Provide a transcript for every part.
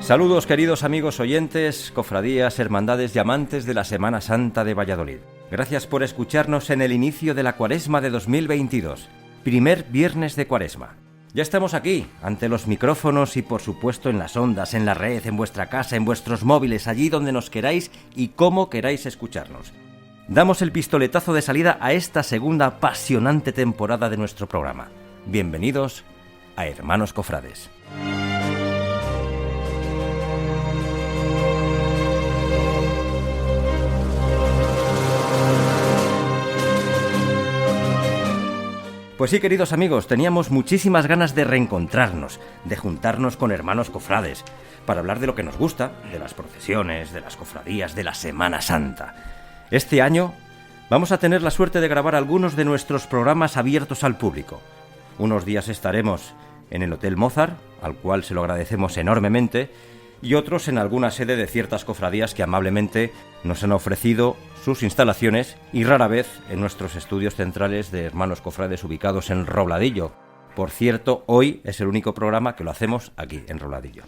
Saludos queridos amigos oyentes, cofradías, hermandades y amantes de la Semana Santa de Valladolid. Gracias por escucharnos en el inicio de la Cuaresma de 2022, primer viernes de Cuaresma. Ya estamos aquí, ante los micrófonos y por supuesto en las ondas, en la red, en vuestra casa, en vuestros móviles, allí donde nos queráis y como queráis escucharnos. Damos el pistoletazo de salida a esta segunda apasionante temporada de nuestro programa. Bienvenidos a Hermanos Cofrades. Pues sí, queridos amigos, teníamos muchísimas ganas de reencontrarnos, de juntarnos con hermanos cofrades, para hablar de lo que nos gusta, de las procesiones, de las cofradías, de la Semana Santa. Este año vamos a tener la suerte de grabar algunos de nuestros programas abiertos al público. Unos días estaremos en el Hotel Mozart, al cual se lo agradecemos enormemente, y otros en alguna sede de ciertas cofradías que amablemente nos han ofrecido sus instalaciones y rara vez en nuestros estudios centrales de Hermanos Cofrades ubicados en Robladillo. Por cierto, hoy es el único programa que lo hacemos aquí, en Robladillo.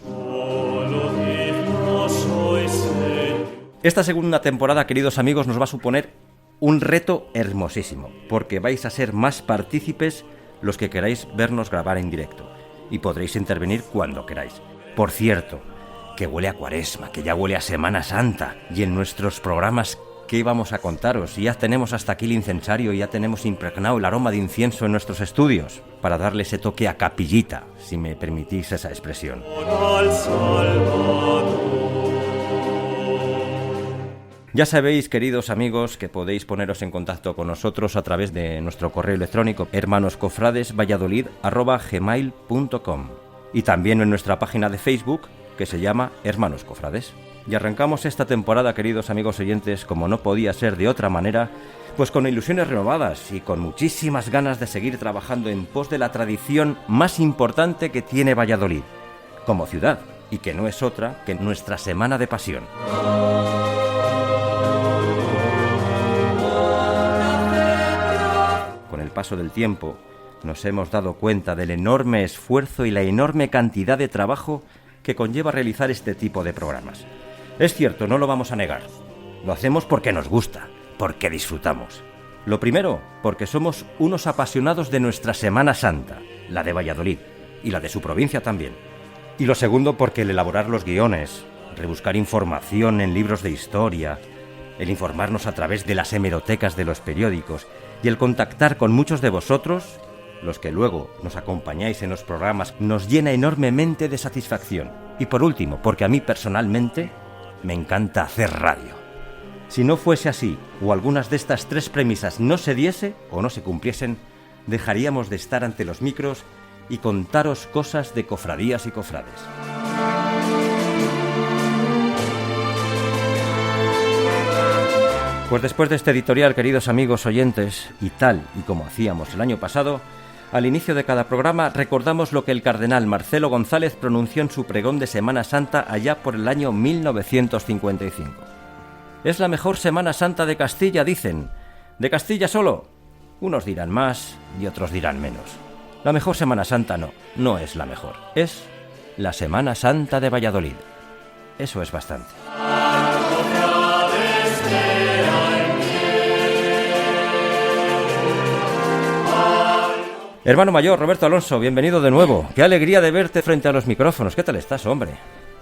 Esta segunda temporada, queridos amigos, nos va a suponer un reto hermosísimo, porque vais a ser más partícipes los que queráis vernos grabar en directo, y podréis intervenir cuando queráis. Por cierto, que huele a Cuaresma, que ya huele a Semana Santa, y en nuestros programas, ¿qué vamos a contaros? Ya tenemos hasta aquí el incensario, ya tenemos impregnado el aroma de incienso en nuestros estudios, para darle ese toque a capillita, si me permitís esa expresión. Ya sabéis, queridos amigos, que podéis poneros en contacto con nosotros a través de nuestro correo electrónico hermanoscofradesvalladolid@gmail.com y también en nuestra página de Facebook, que se llama Hermanos Cofrades. Y arrancamos esta temporada, queridos amigos oyentes, como no podía ser de otra manera, pues con ilusiones renovadas y con muchísimas ganas de seguir trabajando en pos de la tradición más importante que tiene Valladolid, como ciudad, y que no es otra que nuestra Semana de Pasión. Con el paso del tiempo, nos hemos dado cuenta del enorme esfuerzo y la enorme cantidad de trabajo que conlleva realizar este tipo de programas. Es cierto, no lo vamos a negar. Lo hacemos porque nos gusta, porque disfrutamos. Lo primero, porque somos unos apasionados de nuestra Semana Santa, la de Valladolid, y la de su provincia también. Y lo segundo, porque el elaborar los guiones, rebuscar información en libros de historia, el informarnos a través de las hemerotecas de los periódicos y el contactar con muchos de vosotros, los que luego nos acompañáis en los programas, nos llena enormemente de satisfacción. Y por último, porque a mí personalmente me encanta hacer radio. Si no fuese así, o algunas de estas tres premisas no se diese o no se cumpliesen, dejaríamos de estar ante los micros y contaros cosas de cofradías y cofrades. Pues después de este editorial, queridos amigos oyentes, y tal y como hacíamos el año pasado, al inicio de cada programa recordamos lo que el cardenal Marcelo González pronunció en su pregón de Semana Santa allá por el año 1955. Es la mejor Semana Santa de Castilla, dicen. ¿De Castilla solo? Unos dirán más y otros dirán menos. La mejor Semana Santa no es la mejor. Es la Semana Santa de Valladolid. Eso es bastante. Hermano mayor, Roberto Alonso, bienvenido de nuevo. Qué alegría de verte frente a los micrófonos. ¿Qué tal estás, hombre?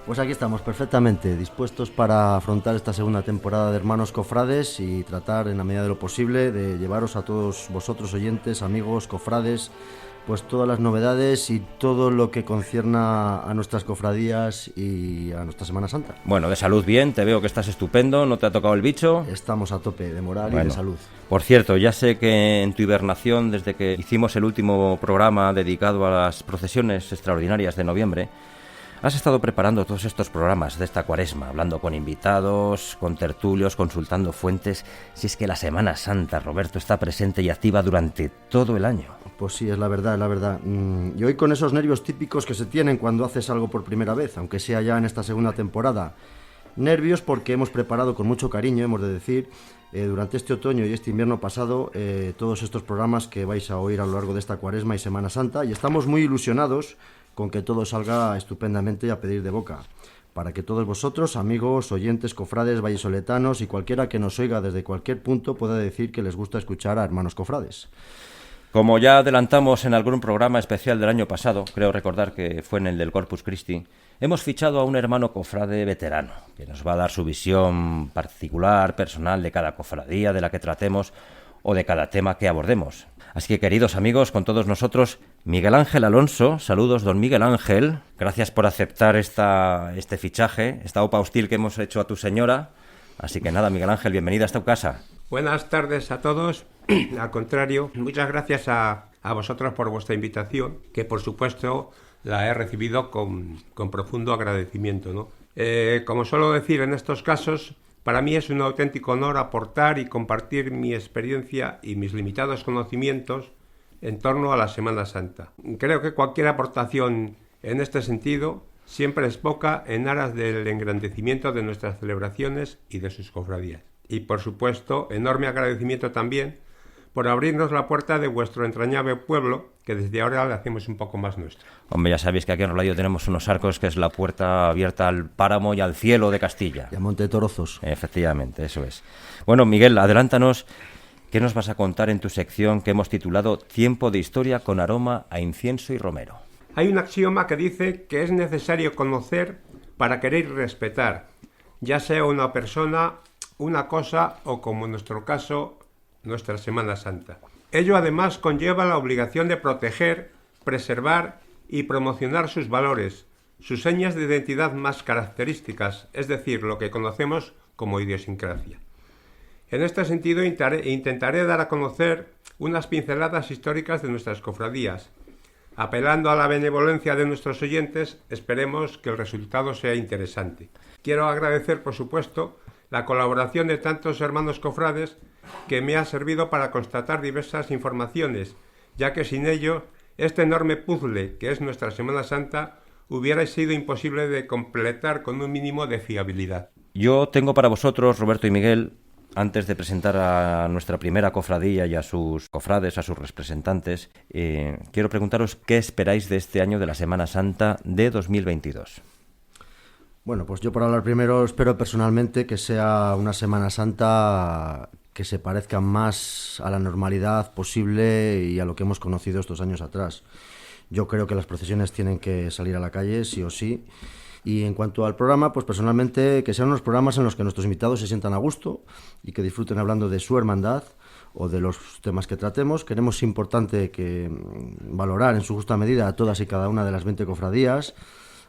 Pues aquí estamos, perfectamente, dispuestos para afrontar esta segunda temporada de Hermanos Cofrades y tratar, en la medida de lo posible, de llevaros a todos vosotros, oyentes, amigos, cofrades, pues todas las novedades y todo lo que concierna a nuestras cofradías y a nuestra Semana Santa. Bueno, de salud bien, te veo que estás estupendo, ¿no te ha tocado el bicho? Estamos a tope de moral y de salud. Por cierto, ya sé que en tu hibernación, desde que hicimos el último programa dedicado a las procesiones extraordinarias de noviembre, has estado preparando todos estos programas de esta Cuaresma, hablando con invitados, con tertulios, consultando fuentes. Si es que la Semana Santa, Roberto, está presente y activa durante todo el año. Pues sí, es la verdad, es la verdad. Y hoy con esos nervios típicos que se tienen cuando haces algo por primera vez, aunque sea ya en esta segunda temporada. Nervios porque hemos preparado con mucho cariño, hemos de decir, durante este otoño y este invierno pasado, todos estos programas que vais a oír a lo largo de esta Cuaresma y Semana Santa, y estamos muy ilusionados con que todo salga estupendamente y a pedir de boca. para que todos vosotros, amigos, oyentes, cofrades, vallisoletanos y cualquiera que nos oiga desde cualquier punto pueda decir que les gusta escuchar a Hermanos Cofrades. Como ya adelantamos en algún programa especial del año pasado, creo recordar que fue en el del Corpus Christi, hemos fichado a un hermano cofrade veterano, que nos va a dar su visión particular, personal de cada cofradía de la que tratemos o de cada tema que abordemos. Así que, queridos amigos, con todos nosotros, Miguel Ángel Alonso. Saludos, don Miguel Ángel. Gracias por aceptar este fichaje, esta OPA hostil que hemos hecho a tu señora. Así que nada, Miguel Ángel, bienvenida a esta casa. Buenas tardes a todos. Al contrario, muchas gracias a vosotros por vuestra invitación, que por supuesto la he recibido con profundo agradecimiento, ¿no? Como suelo decir en estos casos, para mí es un auténtico honor aportar y compartir mi experiencia y mis limitados conocimientos en torno a la Semana Santa. Creo que cualquier aportación en este sentido siempre es poca en aras del engrandecimiento de nuestras celebraciones y de sus cofradías. Y por supuesto, enorme agradecimiento también por abrirnos la puerta de vuestro entrañable pueblo, que desde ahora le hacemos un poco más nuestro. Hombre, ya sabéis que aquí en Rolayo tenemos unos arcos que es la puerta abierta al páramo y al cielo de Castilla. Y a Monte de Torozos. Efectivamente, eso es. Bueno, Miguel, adelántanos, ¿qué nos vas a contar en tu sección que hemos titulado Tiempo de Historia con aroma a incienso y romero? Hay un axioma que dice que es necesario conocer para querer y respetar, ya sea una persona, una cosa o, como en nuestro caso, nuestra Semana Santa. Ello además conlleva la obligación de proteger, preservar y promocionar sus valores, sus señas de identidad más características, es decir, lo que conocemos como idiosincrasia. En este sentido intentaré dar a conocer unas pinceladas históricas de nuestras cofradías. Apelando a la benevolencia de nuestros oyentes, esperemos que el resultado sea interesante. Quiero agradecer, por supuesto, la colaboración de tantos hermanos cofrades que me ha servido para constatar diversas informaciones, ya que sin ello, este enorme puzzle que es nuestra Semana Santa hubiera sido imposible de completar con un mínimo de fiabilidad. Yo tengo para vosotros, Roberto y Miguel, antes de presentar a nuestra primera cofradía y a sus cofrades, a sus representantes, quiero preguntaros qué esperáis de este año de la Semana Santa de 2022. Bueno, pues yo por hablar primero espero personalmente que sea una Semana Santa que se parezca más a la normalidad posible y a lo que hemos conocido estos años atrás. Yo creo que las procesiones tienen que salir a la calle, sí o sí. Y en cuanto al programa, pues personalmente que sean unos programas en los que nuestros invitados se sientan a gusto y que disfruten hablando de su hermandad o de los temas que tratemos. Queremos importante que valorar en su justa medida a todas y cada una de las 20 cofradías.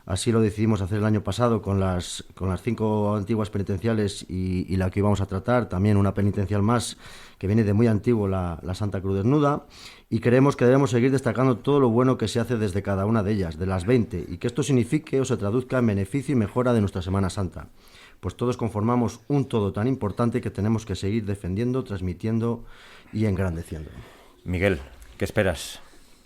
Así lo decidimos hacer el año pasado con las 5 antiguas penitenciales y la que íbamos a tratar, también una penitencial más que viene de muy antiguo, la Santa Cruz Desnuda, y creemos que debemos seguir destacando todo lo bueno que se hace desde cada una de ellas, de las 20, y que esto signifique o se traduzca en beneficio y mejora de nuestra Semana Santa, pues todos conformamos un todo tan importante que tenemos que seguir defendiendo, transmitiendo y engrandeciendo. Miguel, ¿qué esperas?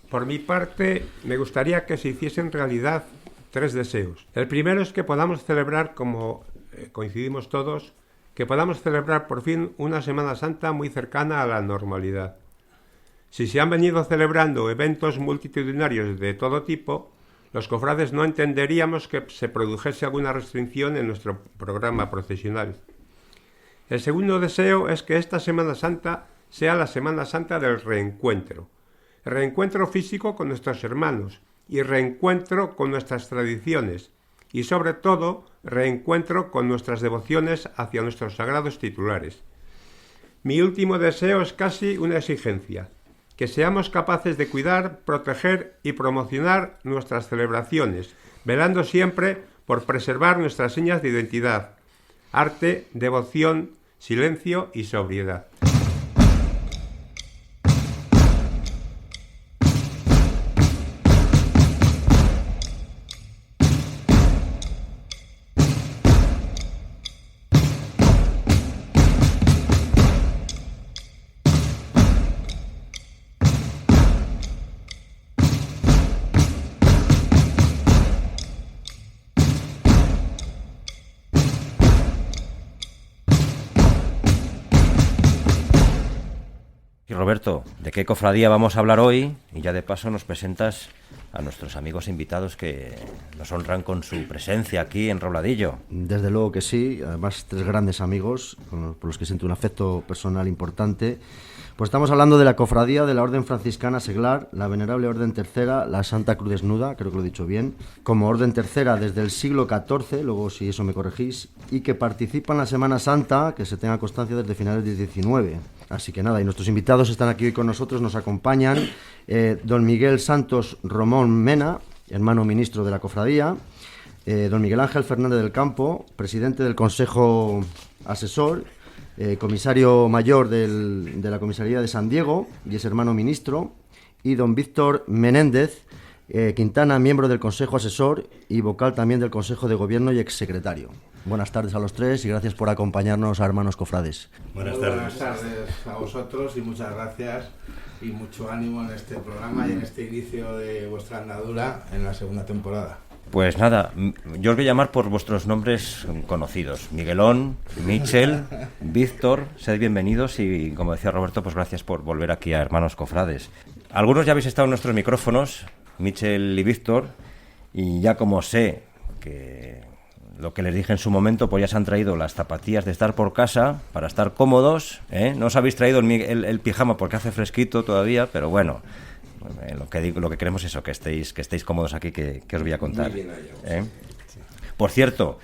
Por mi parte, me gustaría que se hiciesen realidad 3 deseos. El primero es que podamos celebrar, como coincidimos todos, que podamos celebrar por fin una Semana Santa muy cercana a la normalidad. Si se han venido celebrando eventos multitudinarios de todo tipo, los cofrades no entenderíamos que se produjese alguna restricción en nuestro programa procesional. El segundo deseo es que esta Semana Santa sea la Semana Santa del reencuentro. Reencuentro físico con nuestros hermanos y reencuentro con nuestras tradiciones y, sobre todo, reencuentro con nuestras devociones hacia nuestros sagrados titulares. Mi último deseo es casi una exigencia: que seamos capaces de cuidar, proteger y promocionar nuestras celebraciones, velando siempre por preservar nuestras señas de identidad, arte, devoción, silencio y sobriedad. Y Roberto, ¿de qué cofradía vamos a hablar hoy? Y ya de paso nos presentas a nuestros amigos invitados que nos honran con su presencia aquí en Robladillo. Desde luego que sí, además 3 grandes amigos por los que siento un afecto personal importante. Pues estamos hablando de la cofradía de la Orden Franciscana Seglar, la Venerable Orden Tercera, la Santa Cruz Desnuda, creo que lo he dicho bien, como Orden Tercera desde el siglo XIV, luego si eso me corregís, y que participa en la Semana Santa, que se tenga constancia, desde finales del XIX. Así que nada, y nuestros invitados están aquí hoy con nosotros, nos acompañan don Miguel Santos Romón Mena, hermano ministro de la cofradía, don Miguel Ángel Fernández del Campo, presidente del Consejo Asesor, comisario mayor de la comisaría de San Diego y es hermano ministro, y don Víctor Menéndez Quintana, miembro del Consejo Asesor y vocal también del Consejo de Gobierno y exsecretario. Buenas tardes a los 3 y gracias por acompañarnos a Hermanos Cofrades. Buenas tardes a vosotros y muchas gracias y mucho ánimo en este programa y en este inicio de vuestra andadura en la segunda temporada. Pues nada, yo os voy a llamar por vuestros nombres conocidos. Miguelón, Michel, Víctor, sed bienvenidos y, como decía Roberto, pues gracias por volver aquí a Hermanos Cofrades. Algunos ya habéis estado en nuestros micrófonos, Michel y Víctor, y ya como sé que lo que les dije en su momento, pues ya se han traído las zapatillas de estar por casa para estar cómodos, ¿eh? No os habéis traído el pijama porque hace fresquito todavía, pero bueno... Lo que queremos es eso, que estéis cómodos aquí, que os voy a contar. Por cierto,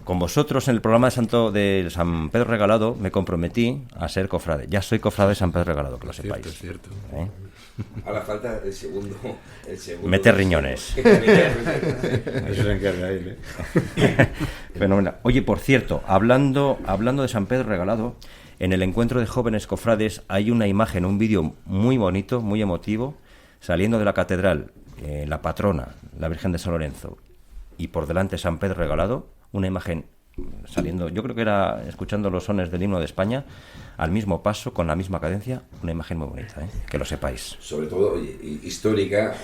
con vosotros en el programa de San Pedro Regalado me comprometí a ser cofrade. Ya soy cofrade de San Pedro Regalado, que lo sepáis. Cierto. Ahora falta el segundo Mete riñones. Eso se encarga él, Fenomenal. Oye, por cierto, hablando de San Pedro Regalado, en el encuentro de jóvenes cofrades hay una imagen, un vídeo muy bonito, muy emotivo, saliendo de la catedral, la patrona, la Virgen de San Lorenzo, y por delante San Pedro Regalado, una imagen saliendo, yo creo que era escuchando los sones del himno de España, al mismo paso, con la misma cadencia, una imagen muy bonita, que lo sepáis. Sobre todo histórica,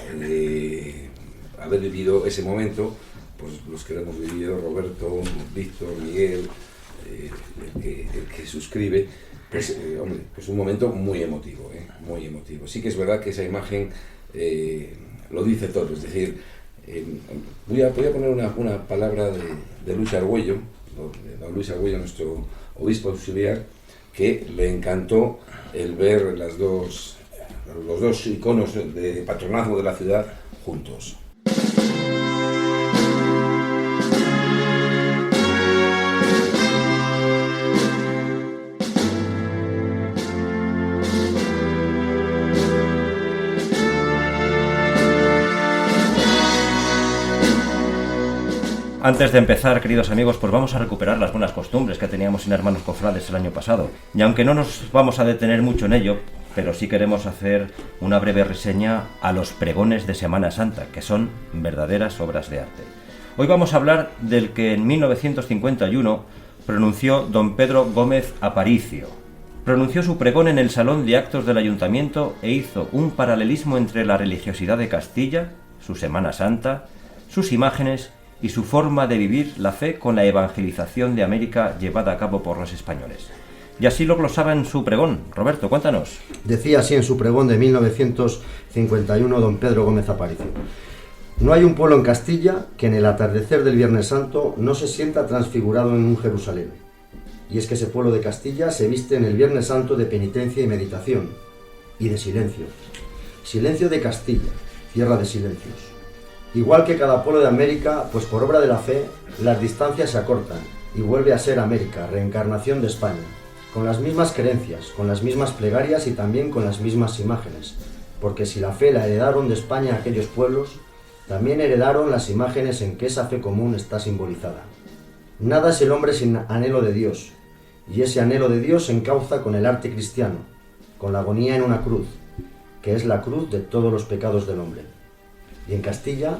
haber vivido ese momento, pues los que lo hemos vivido, Roberto, Víctor, Miguel, el que suscribe, pues hombre, pues un momento muy emotivo, muy emotivo. Sí que es verdad que esa imagen lo dice todo, es decir, voy a poner una palabra de Luis Argüello, de don Luis Argüello, nuestro obispo auxiliar, que le encantó el ver los dos iconos de patronazgo de la ciudad juntos. Antes de empezar, queridos amigos, pues vamos a recuperar las buenas costumbres que teníamos en Hermanos Cofrades el año pasado. Y aunque no nos vamos a detener mucho en ello, pero sí queremos hacer una breve reseña a los pregones de Semana Santa, que son verdaderas obras de arte. Hoy vamos a hablar del que en 1951 pronunció don Pedro Gómez Aparicio. Pronunció su pregón en el Salón de Actos del Ayuntamiento e hizo un paralelismo entre la religiosidad de Castilla, su Semana Santa, sus imágenes y su forma de vivir la fe con la evangelización de América llevada a cabo por los españoles. Y así lo glosaba en su pregón. Roberto, cuéntanos. Decía así en su pregón de 1951 don Pedro Gómez Aparicio: no hay un pueblo en Castilla que en el atardecer del Viernes Santo no se sienta transfigurado en un Jerusalén. Y es que ese pueblo de Castilla se viste en el Viernes Santo de penitencia y meditación, y de silencio. Silencio de Castilla, tierra de silencios. Igual que cada pueblo de América, pues por obra de la fe, las distancias se acortan y vuelve a ser América, reencarnación de España, con las mismas creencias, con las mismas plegarias y también con las mismas imágenes, porque si la fe la heredaron de España a aquellos pueblos, también heredaron las imágenes en que esa fe común está simbolizada. Nada es el hombre sin anhelo de Dios, y ese anhelo de Dios se encauza con el arte cristiano, con la agonía en una cruz, que es la cruz de todos los pecados del hombre. Y en Castilla,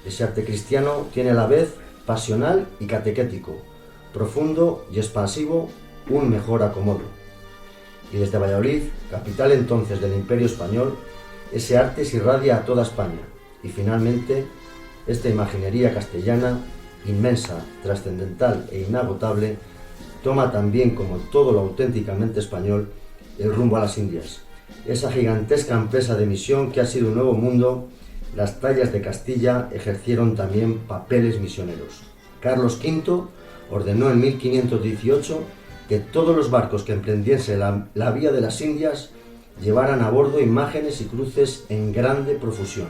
ese arte cristiano tiene a la vez pasional y catequético, profundo y expansivo, un mejor acomodo. Y desde Valladolid, capital entonces del Imperio Español, ese arte se irradia a toda España. Y finalmente, esta imaginería castellana, inmensa, trascendental e inagotable, toma también, como todo lo auténticamente español, el rumbo a las Indias. Esa gigantesca empresa de misión que ha sido un nuevo mundo las tallas de Castilla ejercieron también papeles misioneros. Carlos V ordenó en 1518 que todos los barcos que emprendiesen la vía de las Indias llevaran a bordo imágenes y cruces en grande profusión.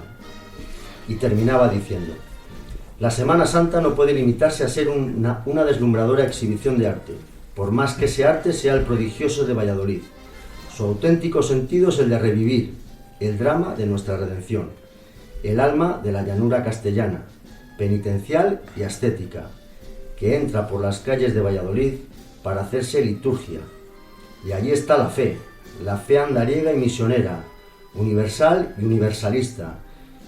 Y terminaba diciendo: la Semana Santa no puede limitarse a ser una deslumbradora exhibición de arte, por más que ese arte sea el prodigioso de Valladolid. Su auténtico sentido es el de revivir el drama de nuestra redención, el alma de la llanura castellana, penitencial y ascética, que entra por las calles de Valladolid para hacerse liturgia. Y allí está la fe andariega y misionera, universal y universalista,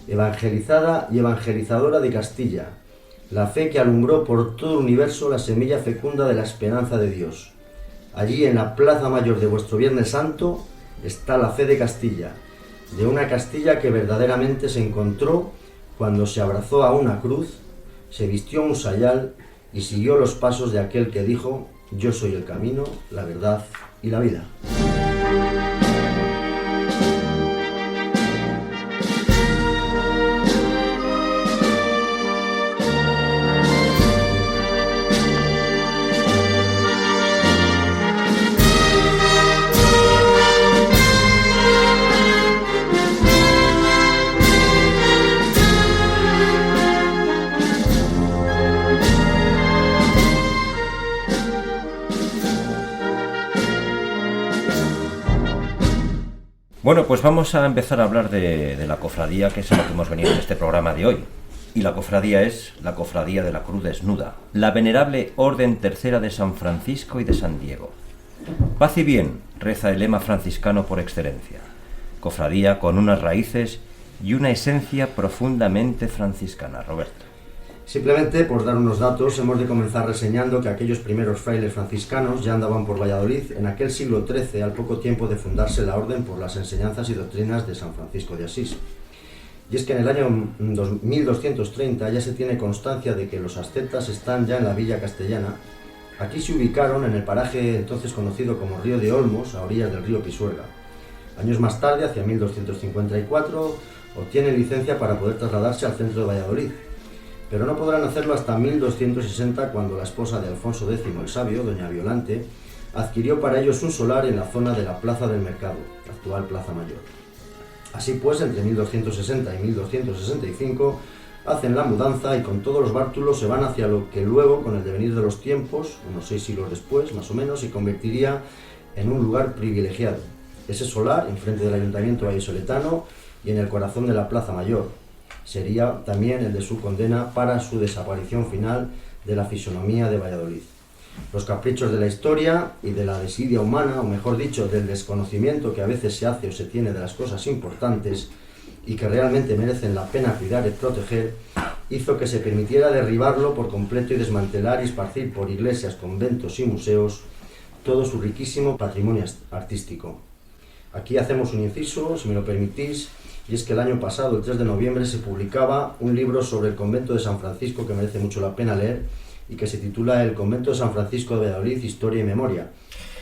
evangelizada y evangelizadora de Castilla, la fe que alumbró por todo el universo la semilla fecunda de la esperanza de Dios. Allí en la Plaza Mayor de vuestro Viernes Santo está la fe de Castilla, de una Castilla que verdaderamente se encontró cuando se abrazó a una cruz, se vistió un sayal y siguió los pasos de aquel que dijo: yo soy el camino, la verdad y la vida. Bueno, pues vamos a empezar a hablar de la cofradía, que es a lo que hemos venido en este programa de hoy. Y la cofradía es la Cofradía de la Cruz Desnuda, la venerable Orden Tercera de San Francisco y de San Diego. Paz y bien, reza el lema franciscano por excelencia. Cofradía con unas raíces y una esencia profundamente franciscana. Roberto. Simplemente, por dar unos datos, hemos de comenzar reseñando que aquellos primeros frailes franciscanos ya andaban por Valladolid en aquel siglo XIII, al poco tiempo de fundarse la orden por las enseñanzas y doctrinas de San Francisco de Asís. Y es que en el año 1230 ya se tiene constancia de que los ascetas están ya en la villa castellana. Aquí se ubicaron en el paraje entonces conocido como Río de Olmos, a orillas del río Pisuerga. Años más tarde, hacia 1254, obtienen licencia para poder trasladarse al centro de Valladolid. Pero no podrán hacerlo hasta 1260, cuando la esposa de Alfonso X el Sabio, doña Violante, adquirió para ellos un solar en la zona de la Plaza del Mercado, actual Plaza Mayor. Así pues, entre 1260 y 1265 hacen la mudanza y con todos los bártulos se van hacia lo que luego, con el devenir de los tiempos, unos 6 siglos después, más o menos, se convertiría en un lugar privilegiado. Ese solar, enfrente del Ayuntamiento vallisoletano y en el corazón de la Plaza Mayor, sería también el de su condena para su desaparición final de la fisonomía de Valladolid. Los caprichos de la historia y de la desidia humana, o mejor dicho, del desconocimiento que a veces se hace o se tiene de las cosas importantes y que realmente merecen la pena cuidar y proteger, hizo que se permitiera derribarlo por completo y desmantelar y esparcir por iglesias, conventos y museos todo su riquísimo patrimonio artístico. Aquí hacemos un inciso, si me lo permitís, y es que el año pasado, el 3 de noviembre, se publicaba un libro sobre el convento de San Francisco que merece mucho la pena leer y que se titula El convento de San Francisco de Valladolid, Historia y Memoria.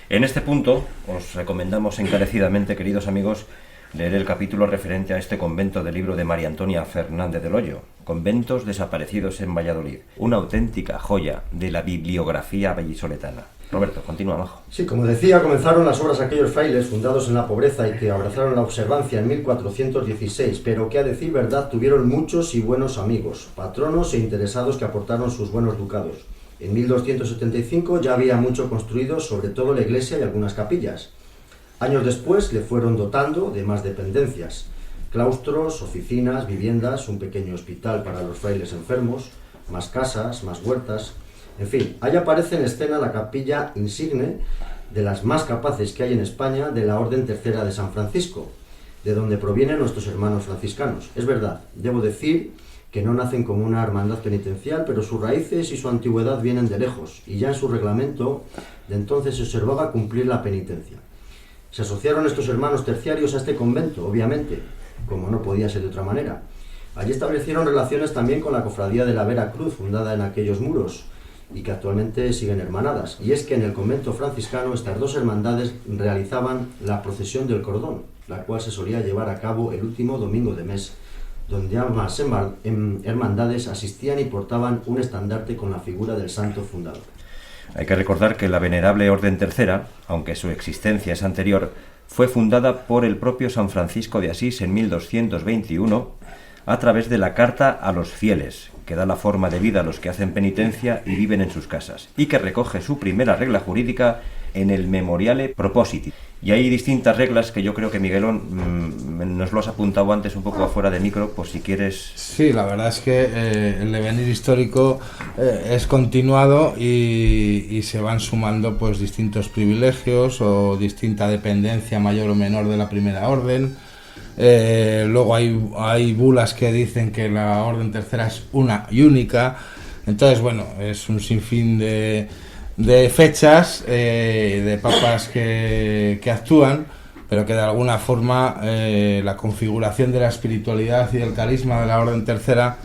En este punto os recomendamos encarecidamente, queridos amigos, leer el capítulo referente a este convento del libro de María Antonia Fernández del Hoyo, Conventos desaparecidos en Valladolid, una auténtica joya de la bibliografía vallisoletana. Roberto, continúa, Majo. Sí, como decía, comenzaron las obras aquellos frailes fundados en la pobreza y que abrazaron la observancia en 1416, pero que a decir verdad tuvieron muchos y buenos amigos, patronos e interesados que aportaron sus buenos ducados. En 1275 ya había mucho construido, sobre todo la iglesia y algunas capillas. Años después le fueron dotando de más dependencias, claustros, oficinas, viviendas, un pequeño hospital para los frailes enfermos, más casas, más huertas. En fin, ahí aparece en escena la capilla insigne de las más capaces que hay en España de la Orden Tercera de San Francisco, de donde provienen nuestros hermanos franciscanos. Es verdad, debo decir que no nacen como una hermandad penitencial, pero sus raíces y su antigüedad vienen de lejos, y ya en su reglamento de entonces se observaba cumplir la penitencia. Se asociaron estos hermanos terciarios a este convento, obviamente, como no podía ser de otra manera. Allí establecieron relaciones también con la cofradía de la Vera Cruz, fundada en aquellos muros, y que actualmente siguen hermanadas. Y es que en el convento franciscano estas dos hermandades realizaban la procesión del cordón, la cual se solía llevar a cabo el último domingo de mes donde ambas hermandades asistían y portaban un estandarte con la figura del santo fundador. Hay que recordar que la Venerable Orden Tercera, aunque su existencia es anterior, fue fundada por el propio San Francisco de Asís en 1221 a través de la Carta a los Fieles, que da la forma de vida a los que hacen penitencia y viven en sus casas, y que recoge su primera regla jurídica en el Memoriale Propositi. Y hay distintas reglas que yo creo que Miguelón nos lo has apuntado antes un poco afuera de micro, por si quieres... Sí, la verdad es que el devenir histórico es continuado y se van sumando pues distintos privilegios o distinta dependencia mayor o menor de la primera orden. Luego hay bulas que dicen que la orden tercera es una y única. Entonces, bueno, es un sinfín de fechas, de papas que actúan, pero que de alguna forma la configuración de la espiritualidad y del carisma de la orden tercera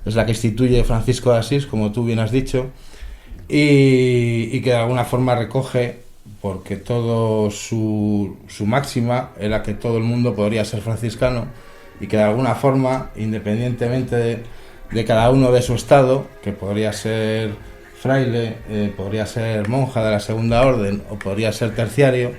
es la que instituye Francisco de Asís, como tú bien has dicho, y que de alguna forma recoge, porque todo su máxima era que todo el mundo podría ser franciscano, y que de alguna forma, independientemente de cada uno de su estado, que podría ser fraile, podría ser monja de la segunda orden o podría ser terciario,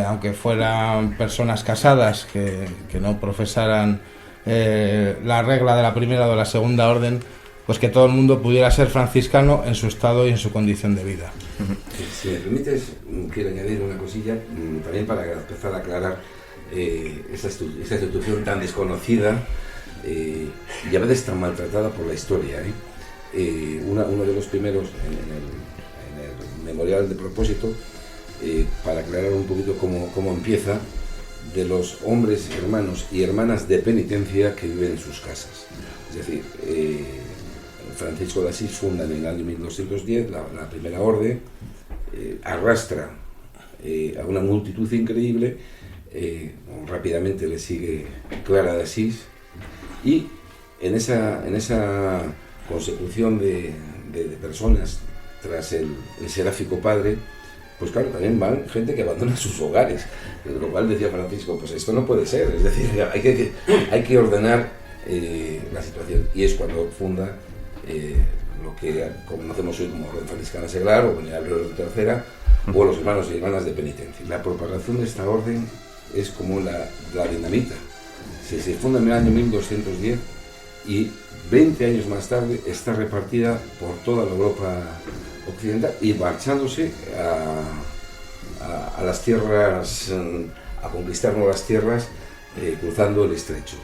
aunque fueran personas casadas que no profesaran la regla de la primera o de la segunda orden, pues que todo el mundo pudiera ser franciscano en su estado y en su condición de vida. Si me permites, quiero añadir una cosilla, también para empezar a aclarar esta institución tan desconocida y a veces tan maltratada por la historia. Uno de los primeros en el memorial de propósito, para aclarar un poquito cómo empieza, de los hombres, hermanos y hermanas de penitencia que viven en sus casas. Es decir, Francisco de Asís funda en el año 1210 la primera orden, arrastra a una multitud increíble, rápidamente le sigue Clara de Asís, y en esa consecución de personas tras el seráfico padre, pues claro, también van gente que abandona sus hogares, de lo cual decía Francisco, pues esto no puede ser, es decir, hay que ordenar la situación, y es cuando funda lo que conocemos hoy como Orden Franciscana Seglar o Venerable Orden Tercera, o los hermanos y hermanas de penitencia. La propagación de esta orden es como la dinamita. Se funda en el año 1210 y 20 años más tarde está repartida por toda la Europa occidental y marchándose a las tierras, a conquistar nuevas tierras, cruzando el estrecho.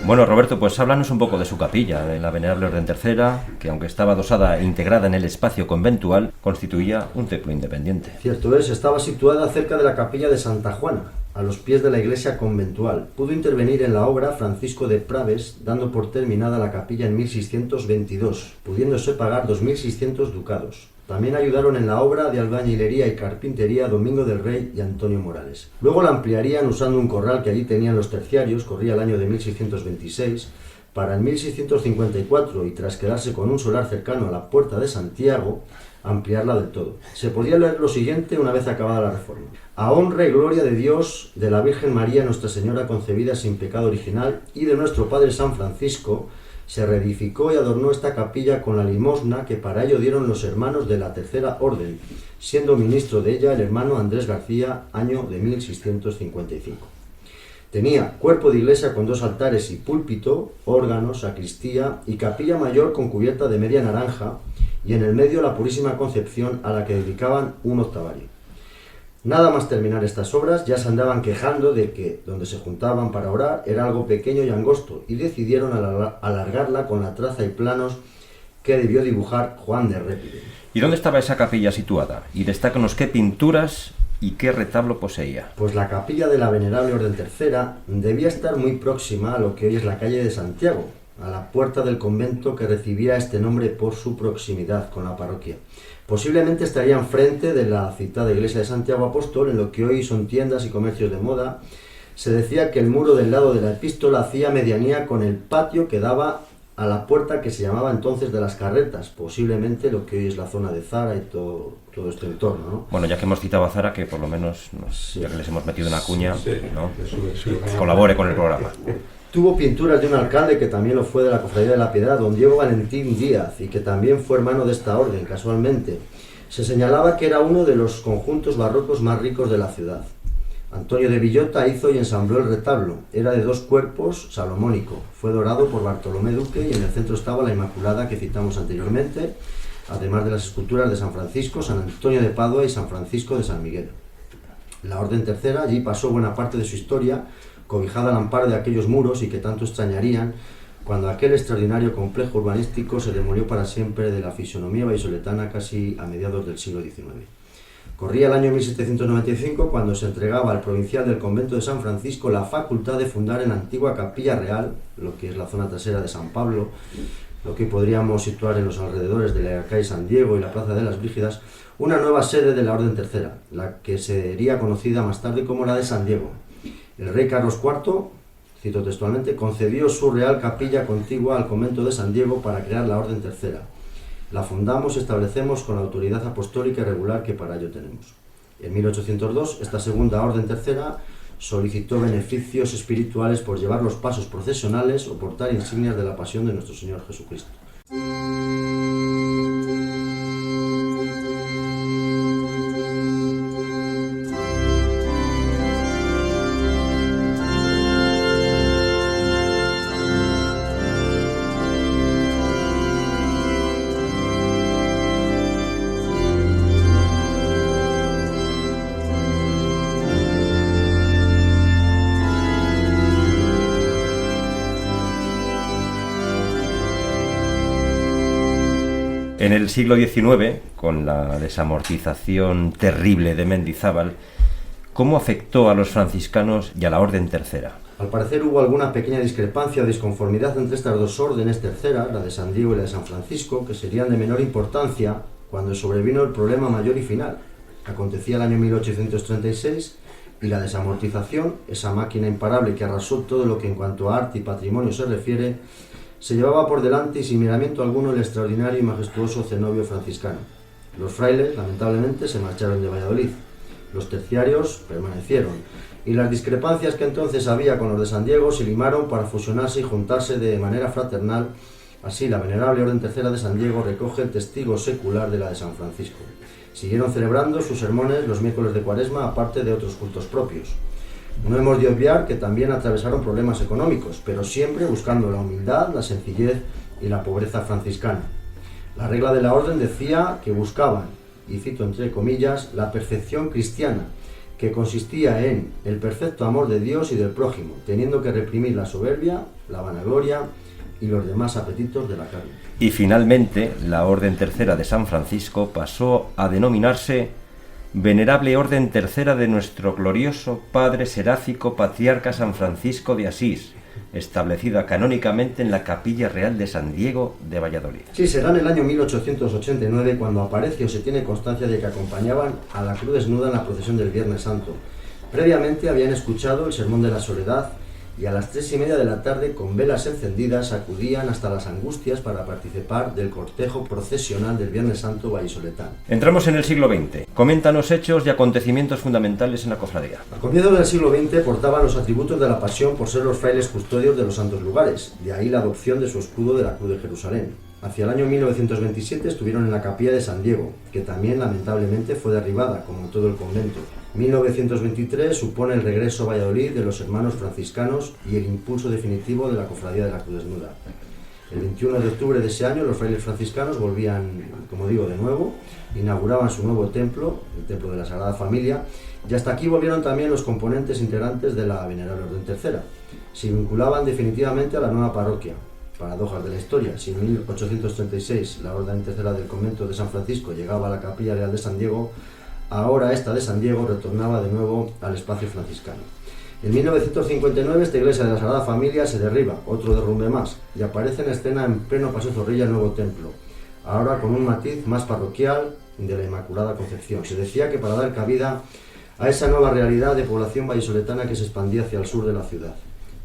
Bueno, Roberto, pues háblanos un poco de su capilla, de la Venerable Orden Tercera, que aunque estaba adosada e integrada en el espacio conventual, constituía un templo independiente. Cierto es, estaba situada cerca de la capilla de Santa Juana, a los pies de la iglesia conventual. Pudo intervenir en la obra Francisco de Praves, dando por terminada la capilla en 1622, pudiéndose pagar 2.600 ducados. También ayudaron en la obra de albañilería y carpintería Domingo del Rey y Antonio Morales. Luego la ampliarían usando un corral que allí tenían los terciarios, corría el año de 1626, para el 1654, y tras quedarse con un solar cercano a la Puerta de Santiago, ampliarla del todo. Se podía leer lo siguiente una vez acabada la reforma. A honra y gloria de Dios, de la Virgen María Nuestra Señora concebida sin pecado original, y de nuestro Padre San Francisco, se reedificó y adornó esta capilla con la limosna que para ello dieron los hermanos de la Tercera Orden, siendo ministro de ella el hermano Andrés García, año de 1655. Tenía cuerpo de iglesia con 2 altares y púlpito, órgano, sacristía y capilla mayor con cubierta de media naranja, y en el medio la Purísima Concepción, a la que dedicaban un octavario. Nada más terminar estas obras, ya se andaban quejando de que donde se juntaban para orar era algo pequeño y angosto, y decidieron alargarla con la traza y planos que debió dibujar Juan de Répide. ¿Y dónde estaba esa capilla situada? Y destácanos qué pinturas y qué retablo poseía. Pues la capilla de la Venerable Orden Tercera debía estar muy próxima a lo que hoy es la calle de Santiago, a la puerta del convento que recibía este nombre por su proximidad con la parroquia. Posiblemente estaría enfrente de la citada iglesia de Santiago Apóstol, en lo que hoy son tiendas y comercios de moda, Se decía que el muro del lado de la epístola hacía medianía con el patio que daba a la puerta que se llamaba entonces de las Carretas, posiblemente lo que hoy es la zona de Zara y todo este entorno, ¿no? Bueno, ya que hemos citado a Zara, que por lo menos, ya que les hemos metido una cuña, ¿no? Sí. Colabore con el programa. Tuvo pinturas de un alcalde que también lo fue de la Cofradía de la Piedad, don Diego Valentín Díaz, y que también fue hermano de esta orden, casualmente. Se señalaba que era uno de los conjuntos barrocos más ricos de la ciudad. Antonio de Villota hizo y ensambló el retablo. Era de 2 cuerpos, salomónico. Fue dorado por Bartolomé Duque y en el centro estaba la Inmaculada que citamos anteriormente, además de las esculturas de San Francisco, San Antonio de Padua y San Francisco de San Miguel. La Orden Tercera allí pasó buena parte de su historia, cobijada al amparo de aquellos muros y que tanto extrañarían cuando aquel extraordinario complejo urbanístico se demolió para siempre de la fisonomía vallisoletana casi a mediados del siglo XIX. Corría el año 1795 cuando se entregaba al provincial del convento de San Francisco la facultad de fundar en la antigua Capilla Real, lo que es la zona trasera de San Pablo, lo que podríamos situar en los alrededores de la calle San Diego y la Plaza de las Brígidas, una nueva sede de la Orden Tercera, la que sería conocida más tarde como la de San Diego. El rey Carlos IV, cito textualmente, concedió su real capilla contigua al convento de San Diego para crear la Orden Tercera. La fundamos y establecemos con la autoridad apostólica y regular que para ello tenemos. En 1802, esta segunda Orden Tercera solicitó beneficios espirituales por llevar los pasos procesionales o portar insignias de la pasión de nuestro Señor Jesucristo. En el siglo XIX, con la desamortización terrible de Mendizábal, ¿cómo afectó a los franciscanos y a la Orden Tercera? Al parecer hubo alguna pequeña discrepancia o disconformidad entre estas 2 órdenes terceras, la de San Diego y la de San Francisco, que serían de menor importancia cuando sobrevino el problema mayor y final. Acontecía el año 1836 y la desamortización, esa máquina imparable que arrasó todo lo que en cuanto a arte y patrimonio se refiere, se llevaba por delante y sin miramiento alguno el extraordinario y majestuoso cenobio franciscano. Los frailes, lamentablemente, se marcharon de Valladolid. Los terciarios permanecieron, y las discrepancias que entonces había con los de San Diego se limaron para fusionarse y juntarse de manera fraternal. Así, la venerable Orden Tercera de San Diego recoge el testigo secular de la de San Francisco. Siguieron celebrando sus sermones los miércoles de Cuaresma, aparte de otros cultos propios. No hemos de obviar que también atravesaron problemas económicos, pero siempre buscando la humildad, la sencillez y la pobreza franciscana. La regla de la orden decía que buscaban, y cito entre comillas, la perfección cristiana, que consistía en el perfecto amor de Dios y del prójimo, teniendo que reprimir la soberbia, la vanagloria y los demás apetitos de la carne. Y finalmente, la Orden Tercera de San Francisco pasó a denominarse Venerable Orden Tercera de nuestro glorioso Padre Seráfico Patriarca San Francisco de Asís, establecida canónicamente en la Capilla Real de San Diego de Valladolid. Sí, será en el año 1889 cuando aparece o se tiene constancia de que acompañaban a la cruz desnuda en la procesión del Viernes Santo. Previamente habían escuchado el Sermón de la Soledad y a las 3:30 de la tarde, con velas encendidas, acudían hasta las Angustias para participar del cortejo procesional del Viernes Santo vallisoletano. Entramos en el siglo XX. Coméntanos hechos y acontecimientos fundamentales en la cofradía. A comienzos del siglo XX portaban los atributos de la pasión por ser los frailes custodios de los santos lugares, de ahí la adopción de su escudo de la Cruz de Jerusalén. Hacia el año 1927 estuvieron en la capilla de San Diego, que también lamentablemente fue derribada, como todo el convento. 1923 supone el regreso a Valladolid de los hermanos franciscanos y el impulso definitivo de la Cofradía de la Cruz Desnuda. El 21 de octubre de ese año los frailes franciscanos volvían, como digo, de nuevo, inauguraban su nuevo templo, el Templo de la Sagrada Familia, y hasta aquí volvieron también los componentes integrantes de la Venerable Orden Tercera. Se vinculaban definitivamente a la nueva parroquia. Paradojas de la historia, si en 1836 la Orden Tercera del convento de San Francisco llegaba a la Capilla Real de San Diego, ahora esta de San Diego retornaba de nuevo al espacio franciscano. En 1959 esta iglesia de la Sagrada Familia se derriba, otro derrumbe más, y aparece en escena en pleno Paseo Zorrilla el nuevo templo, ahora con un matiz más parroquial de la Inmaculada Concepción. Se decía que para dar cabida a esa nueva realidad de población vallisoletana que se expandía hacia el sur de la ciudad.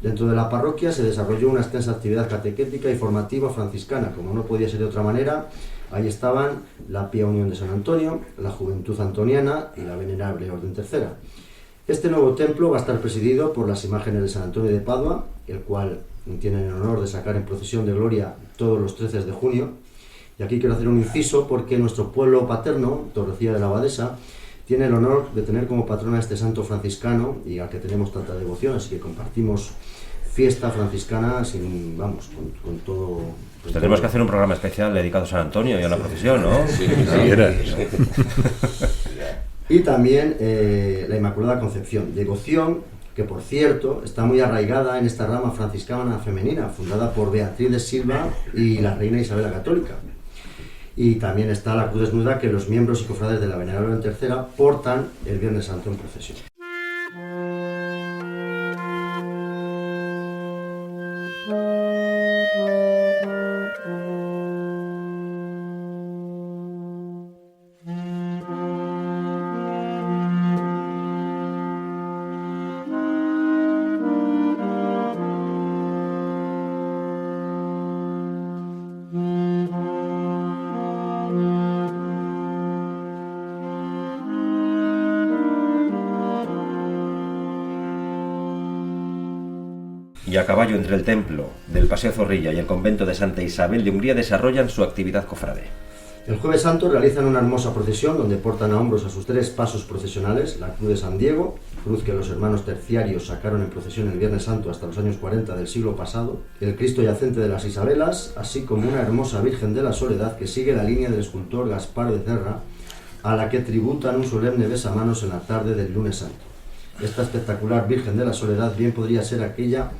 Dentro de la parroquia se desarrolló una extensa actividad catequética y formativa franciscana, como no podía ser de otra manera. Ahí estaban la Pía Unión de San Antonio, la Juventud Antoniana y la Venerable Orden Tercera. Este nuevo templo va a estar presidido por las imágenes de San Antonio de Padua, el cual tienen el honor de sacar en procesión de gloria todos los 13 de junio. Y aquí quiero hacer un inciso porque nuestro pueblo paterno, Torrecilla de la Abadesa, tiene el honor de tener como patrona a este santo franciscano y al que tenemos tanta devoción, así que compartimos fiesta franciscana con todo. Pues tendremos que hacer un programa especial dedicado a San Antonio y a la procesión, ¿no? Sí. Y también la Inmaculada Concepción, devoción que, por cierto, está muy arraigada en esta rama franciscana femenina, fundada por Beatriz de Silva y la reina Isabel la Católica. Y también está la cruz desnuda que los miembros y cofrades de la Venerable Orden Tercera portan el Viernes Santo en procesión. Y a caballo entre el templo del Paseo Zorrilla y el convento de Santa Isabel de Hungría desarrollan su actividad cofrade. El Jueves Santo realizan una hermosa procesión donde portan a hombros a sus 3 pasos procesionales, la cruz de San Diego, cruz que los hermanos terciarios sacaron en procesión el Viernes Santo hasta los años 40 del siglo pasado, el Cristo yacente de las Isabelas, así como una hermosa Virgen de la Soledad que sigue la línea del escultor Gaspar de Cerra, a la que tributan un solemne besamanos en la tarde del Lunes Santo. Esta espectacular Virgen de la Soledad bien podría ser aquella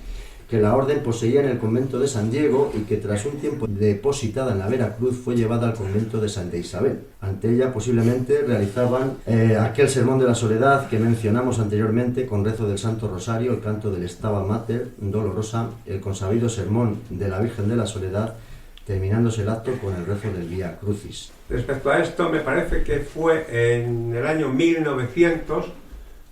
que la orden poseía en el convento de San Diego y que tras un tiempo depositada en la Veracruz fue llevada al convento de Santa Isabel. Ante ella posiblemente realizaban aquel sermón de la soledad que mencionamos anteriormente con rezo del Santo Rosario, el canto del Stabat Mater Dolorosa, el consabido sermón de la Virgen de la Soledad, terminándose el acto con el rezo del Vía Crucis. Respecto a esto, me parece que fue en el año 1900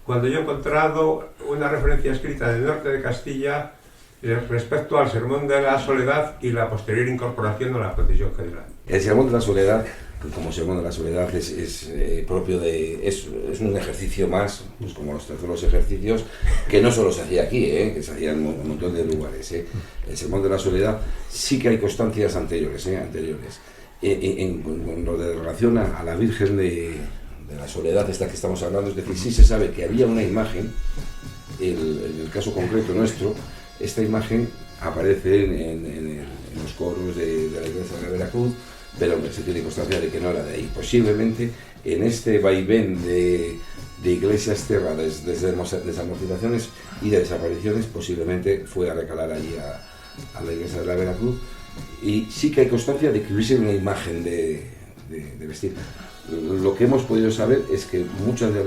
cuando yo he encontrado una referencia escrita del norte de Castilla respecto al Sermón de la Soledad y la posterior incorporación a la procesión general. El Sermón de la Soledad, como Sermón de la Soledad, es propio de... Es un ejercicio más, pues como los terceros ejercicios, que no solo se hacía aquí, que se hacía en un montón de lugares. El Sermón de la Soledad sí que hay constancias anteriores. En lo de relación a la Virgen de la Soledad, esta que estamos hablando, es decir, sí se sabe que había una imagen, en el caso concreto nuestro, esta imagen aparece en los coros de la iglesia de la Veracruz, pero se tiene constancia de que no era de ahí. Posiblemente en este vaivén de iglesias cerradas, desde desamortizaciones y de desapariciones, posiblemente fue a recalar allí a la iglesia de la Veracruz, y sí que hay constancia de que hubiese una imagen de vestir. Lo que hemos podido saber es que muchas de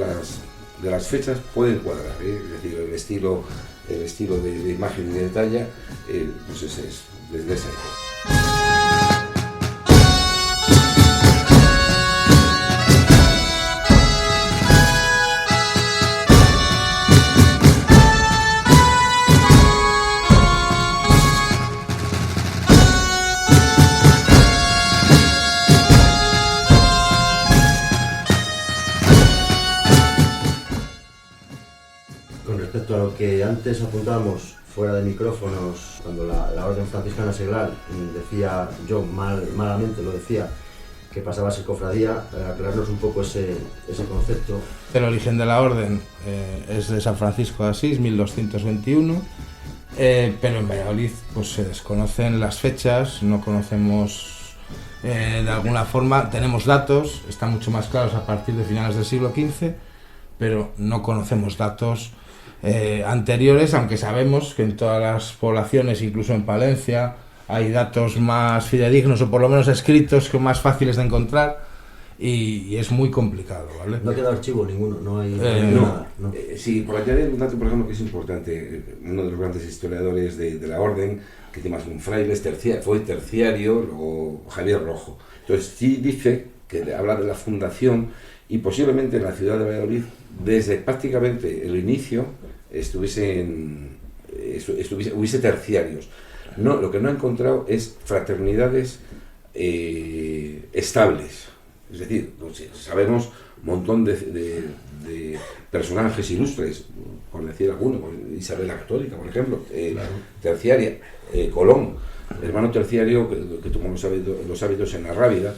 las fechas pueden cuadrar, es decir, el estilo de imagen y de talla, pues es desde esa época. Con respecto a lo que antes apuntábamos fuera de micrófonos, cuando la Orden Franciscana Seglar decía, yo malamente lo decía, que pasaba a ser cofradía, aclararnos un poco ese concepto. El origen de la Orden es de San Francisco de Asís, 1221, pero en Valladolid pues, se desconocen las fechas, no conocemos de alguna forma, tenemos datos, están mucho más claros a partir de finales del siglo XV, pero no conocemos datos anteriores, aunque sabemos que en todas las poblaciones, incluso en Palencia, hay datos más fidedignos o por lo menos escritos que más fáciles de encontrar y es muy complicado, ¿vale? No queda archivo ninguno, no hay nada. ¿No? Sí, por añadir un dato, por ejemplo, que es importante, uno de los grandes historiadores de la Orden, que además un fraile, fue terciario, luego Javier Rojo. Entonces sí dice que habla de la fundación y posiblemente en la ciudad de Valladolid, desde prácticamente el inicio, hubiese terciarios. No, lo que no he encontrado es fraternidades estables. Es decir, pues, sabemos un montón de personajes ilustres, por decir alguno, Isabel la Católica, por ejemplo, terciaria, Colón, hermano terciario que tomó los hábitos en la Rábida,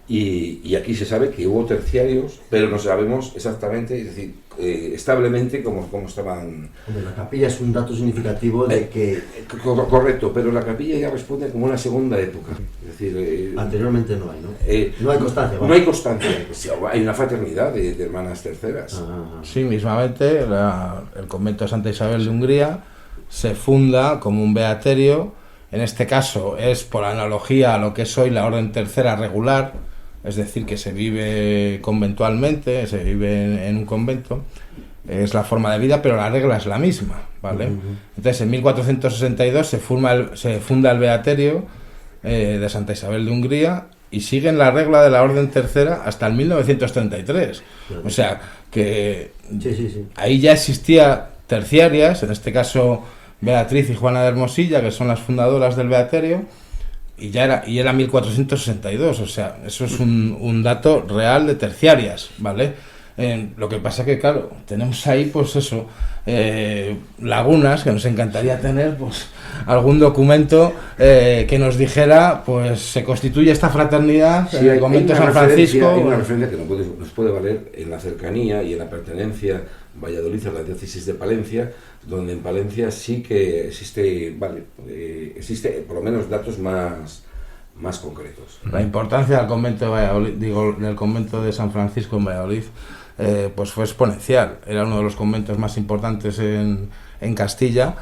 y aquí se sabe que hubo terciarios, pero no sabemos exactamente, es decir, establemente cómo estaban. Hombre, la capilla es un dato significativo de que... Correcto, pero la capilla ya responde como una segunda época. Es decir, anteriormente no hay, ¿no? No hay constancia. No hay constancia. Hay una fraternidad de hermanas terceras. Sí, mismamente el convento de Santa Isabel de Hungría se funda como un beaterio. En este caso es por analogía a lo que es hoy la orden tercera regular, es decir, que se vive conventualmente, se vive en un convento, es la forma de vida, pero la regla es la misma, ¿vale? Entonces, en 1462 se funda el beaterio de Santa Isabel de Hungría y siguen la regla de la orden tercera hasta el 1933. O sea, que ahí ya existía terciarias, en este caso Beatriz y Juana de Hermosilla, que son las fundadoras del beaterio, y era 1462, o sea, eso es un dato real de terciarias, ¿vale? Lo que pasa que, claro, tenemos ahí, pues eso, lagunas, que nos encantaría tener, pues, algún documento que nos dijera, pues, se constituye esta fraternidad en el convento de San Francisco. Hay una referencia que nos puede valer en la cercanía y en la pertenencia Valladolid a la diócesis de Palencia, donde en Palencia sí que existe por lo menos datos más concretos. La importancia del convento de Valladolid, del convento de San Francisco en Valladolid, pues fue exponencial. Era uno de los conventos más importantes en Castilla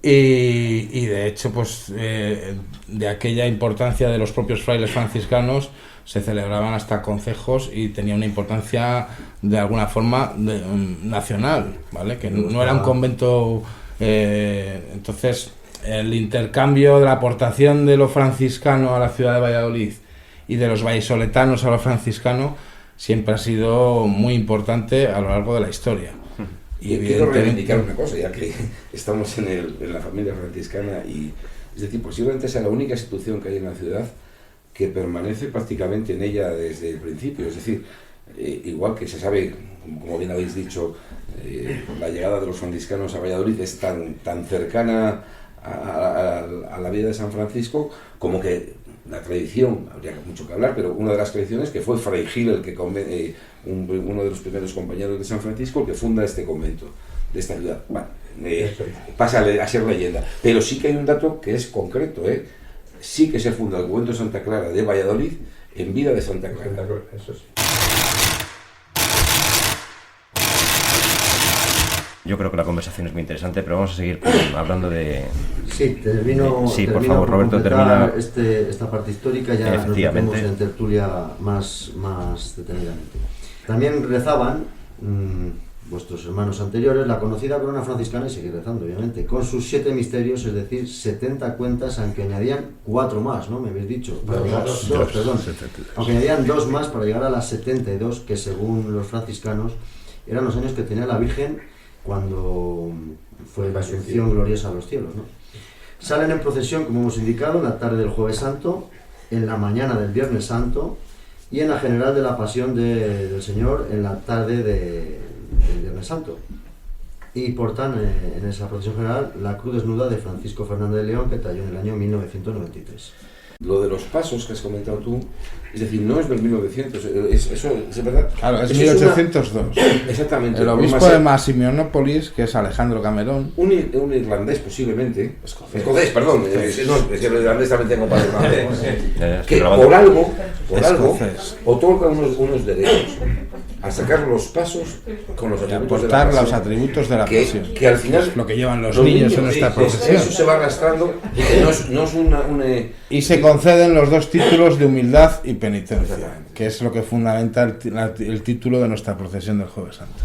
y de hecho, pues de aquella importancia de los propios frailes franciscanos se celebraban hasta concejos y tenía una importancia de alguna forma nacional, ¿vale? Que no era un convento. Entonces, el intercambio de la aportación de lo franciscano a la ciudad de Valladolid y de los vallisoletanos a lo franciscano siempre ha sido muy importante a lo largo de la historia. Y quiero reivindicar una cosa, ya que estamos en la familia franciscana, y es decir, posiblemente sea la única institución que hay en la ciudad que permanece prácticamente en ella desde el principio. Es decir, igual que se sabe, como bien habéis dicho, la llegada de los franciscanos a Valladolid es tan cercana a la vida de San Francisco, como que la tradición, habría mucho que hablar, pero una de las tradiciones que fue Fray Gil, uno de los primeros compañeros de San Francisco, el que funda este convento de esta ciudad. Bueno, pasa a ser leyenda, pero sí que hay un dato que es concreto, sí que se funda el convento de Santa Clara de Valladolid en vida de Santa Clara. Eso sí. Yo creo que la conversación es muy interesante, pero vamos a seguir hablando de... Sí, termino por favor, Roberto, termina esta parte histórica, ya nos metemos en tertulia más detenidamente. También rezaban vuestros hermanos anteriores la conocida corona franciscana, y seguir rezando, obviamente, con sus 7 misterios, es decir, 70 cuentas, aunque añadían 4 más, ¿no? Me habéis dicho. Aunque añadían 2 más para llegar a las 72, que según los franciscanos eran los años que tenía la Virgen cuando fue la asunción gloriosa a los cielos, ¿no? Salen en procesión, como hemos indicado, en la tarde del Jueves Santo, en la mañana del Viernes Santo y en la general de la Pasión del Señor en la tarde del Viernes Santo. Y portan en esa procesión general la cruz desnuda de Francisco Fernández de León, que talló en el año 1993. Lo de los pasos que has comentado tú, es decir, no es del 1900, eso es verdad. Claro, es 1802. Exactamente. El obispo de Massimianópolis, que es Alejandro Camerón. Un irlandés, posiblemente. Escocés, perdón. Es que el irlandés también tengo para irlandés. Que por algo otorga unos derechos a sacar los pasos con los atributos de la pasión. Los atributos de la pasión. Que al final es lo que llevan los niños en esta procesión. Eso se va arrastrando y que no es una... Y se conceden los 2 títulos de humildad y penitencia, que es lo que fundamenta el título de nuestra procesión del Jueves Santo.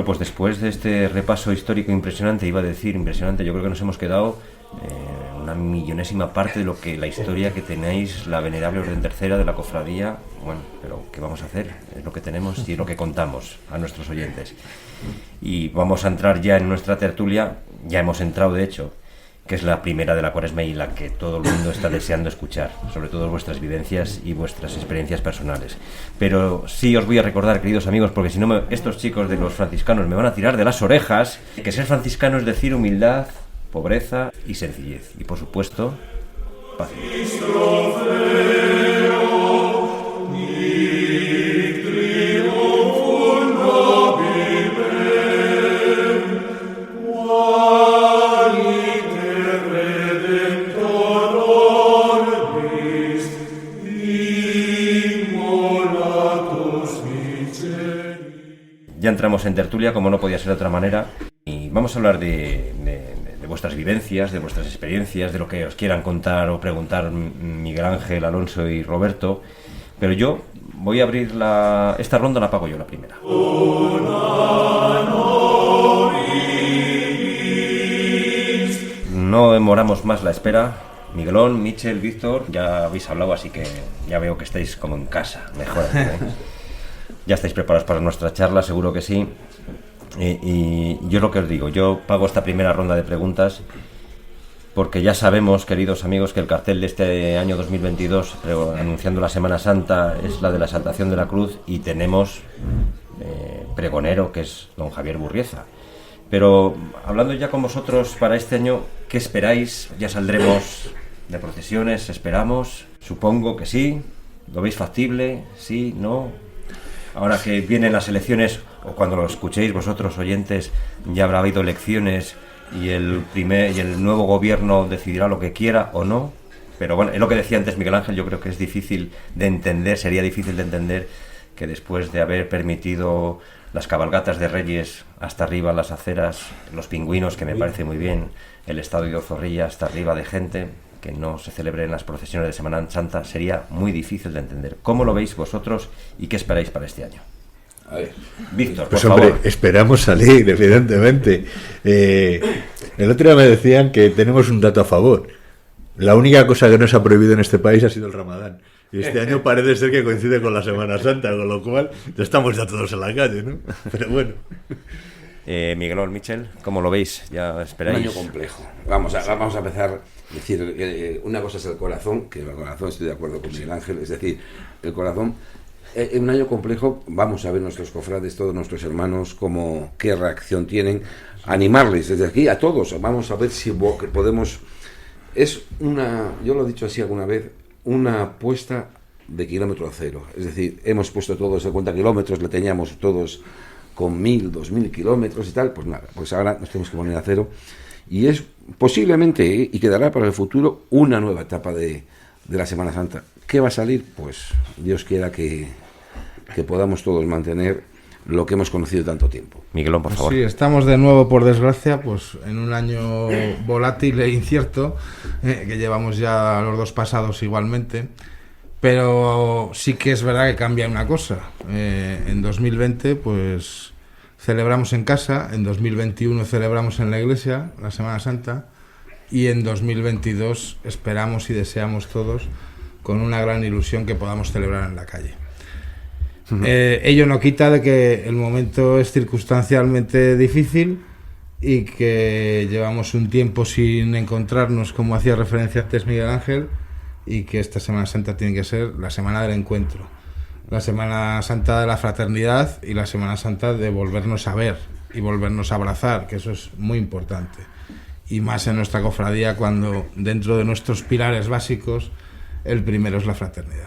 Bueno, pues después de este repaso histórico impresionante, iba a decir impresionante, yo creo que nos hemos quedado una millonésima parte de lo que la historia que tenéis, la venerable Orden Tercera de la Cofradía. Bueno, pero ¿qué vamos a hacer? Es lo que tenemos y es lo que contamos a nuestros oyentes. Y vamos a entrar ya en nuestra tertulia, ya hemos entrado de hecho, que es la primera de la Cuaresma y la que todo el mundo está deseando escuchar, sobre todo vuestras vivencias y vuestras experiencias personales. Pero sí os voy a recordar, queridos amigos, porque si no estos chicos de los franciscanos me van a tirar de las orejas, que ser franciscano es decir humildad, pobreza y sencillez. Y por supuesto, paz. Ya entramos en tertulia, como no podía ser de otra manera, y vamos a hablar de vuestras vivencias, de vuestras experiencias, de lo que os quieran contar o preguntar Miguel Ángel, Alonso y Roberto, pero yo voy a abrir esta ronda, la pago yo la primera. No demoramos más la espera. Miguelón, Michel, Víctor, ya habéis hablado, así que ya veo que estáis como en casa, mejor. Ya estáis preparados para nuestra charla, seguro que sí. Y yo lo que os digo, yo pago esta primera ronda de preguntas porque ya sabemos, queridos amigos, que el cartel de este año 2022, anunciando la Semana Santa, es la de la Exaltación de la Cruz y tenemos pregonero, que es don Javier Burrieza. Pero hablando ya con vosotros para este año, ¿qué esperáis? Ya saldremos de procesiones, esperamos, supongo que sí. ¿Lo veis factible? ¿Sí? ¿No? Ahora que vienen las elecciones, o cuando lo escuchéis vosotros oyentes, ya habrá habido elecciones y el nuevo gobierno decidirá lo que quiera o no. Pero bueno, es lo que decía antes Miguel Ángel, yo creo que es difícil de entender, sería difícil de entender que después de haber permitido las cabalgatas de Reyes hasta arriba, las aceras, los pingüinos, que me parece muy bien, el estadio de Zorrilla hasta arriba de gente, que no se celebren las procesiones de Semana Santa, sería muy difícil de entender. ¿Cómo lo veis vosotros y qué esperáis para este año? A ver. Víctor, pues por hombre, favor. esperamos salir, evidentemente. El otro día me decían que tenemos un dato a favor. La única cosa que no se ha prohibido en este país ha sido el Ramadán. Y este año parece ser que coincide con la Semana Santa, con lo cual ya estamos ya todos en la calle, ¿no? Pero bueno. Miguelón, Michel, ¿cómo lo veis? ¿Ya esperáis? Un año complejo. Vamos a empezar a decir, una cosa es el corazón, que el corazón estoy de acuerdo con Miguel Ángel, es decir, el corazón, en un año complejo, vamos a ver nuestros cofrades, todos nuestros hermanos, qué reacción tienen, animarles desde aquí a todos, vamos a ver si podemos, yo lo he dicho así alguna vez, una apuesta de kilómetro cero, es decir, hemos puesto todos 50 kilómetros, le teníamos todos con 1000, 2000 kilómetros y tal, pues nada, pues ahora nos tenemos que poner a cero y es posiblemente, y quedará para el futuro, una nueva etapa de la Semana Santa. ¿Qué va a salir? Pues Dios quiera que podamos todos mantener lo que hemos conocido tanto tiempo. Miguelón, por favor. Sí, estamos de nuevo, por desgracia, pues en un año volátil e incierto, que llevamos ya los dos pasados igualmente. Pero sí que es verdad que cambia una cosa. En 2020, pues celebramos en casa, en 2021 celebramos en la iglesia, la Semana Santa, y en 2022 esperamos y deseamos todos, con una gran ilusión, que podamos celebrar en la calle. Ello no quita de que el momento es circunstancialmente difícil y que llevamos un tiempo sin encontrarnos, como hacía referencia antes Miguel Ángel, y que esta Semana Santa tiene que ser la semana del encuentro, la Semana Santa de la fraternidad y la Semana Santa de volvernos a ver y volvernos a abrazar, que eso es muy importante, y más en nuestra cofradía, cuando dentro de nuestros pilares básicos el primero es la fraternidad.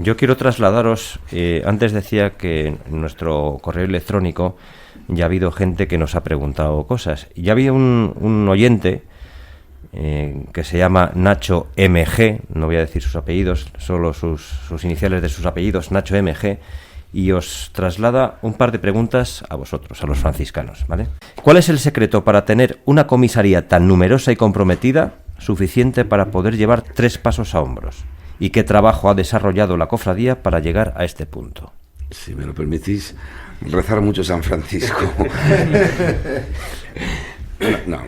Yo quiero trasladaros, antes decía que en nuestro correo electrónico ya ha habido gente que nos ha preguntado cosas. Ya había un oyente que se llama Nacho MG, no voy a decir sus apellidos, solo sus iniciales de sus apellidos, Nacho MG, y os traslada un par de preguntas a vosotros, a los franciscanos, ¿vale? ¿Cuál es el secreto para tener una comisaría tan numerosa y comprometida, suficiente para poder llevar 3 pasos a hombros? ¿Y qué trabajo ha desarrollado la cofradía para llegar a este punto? Si me lo permitís, rezar mucho San Francisco. No,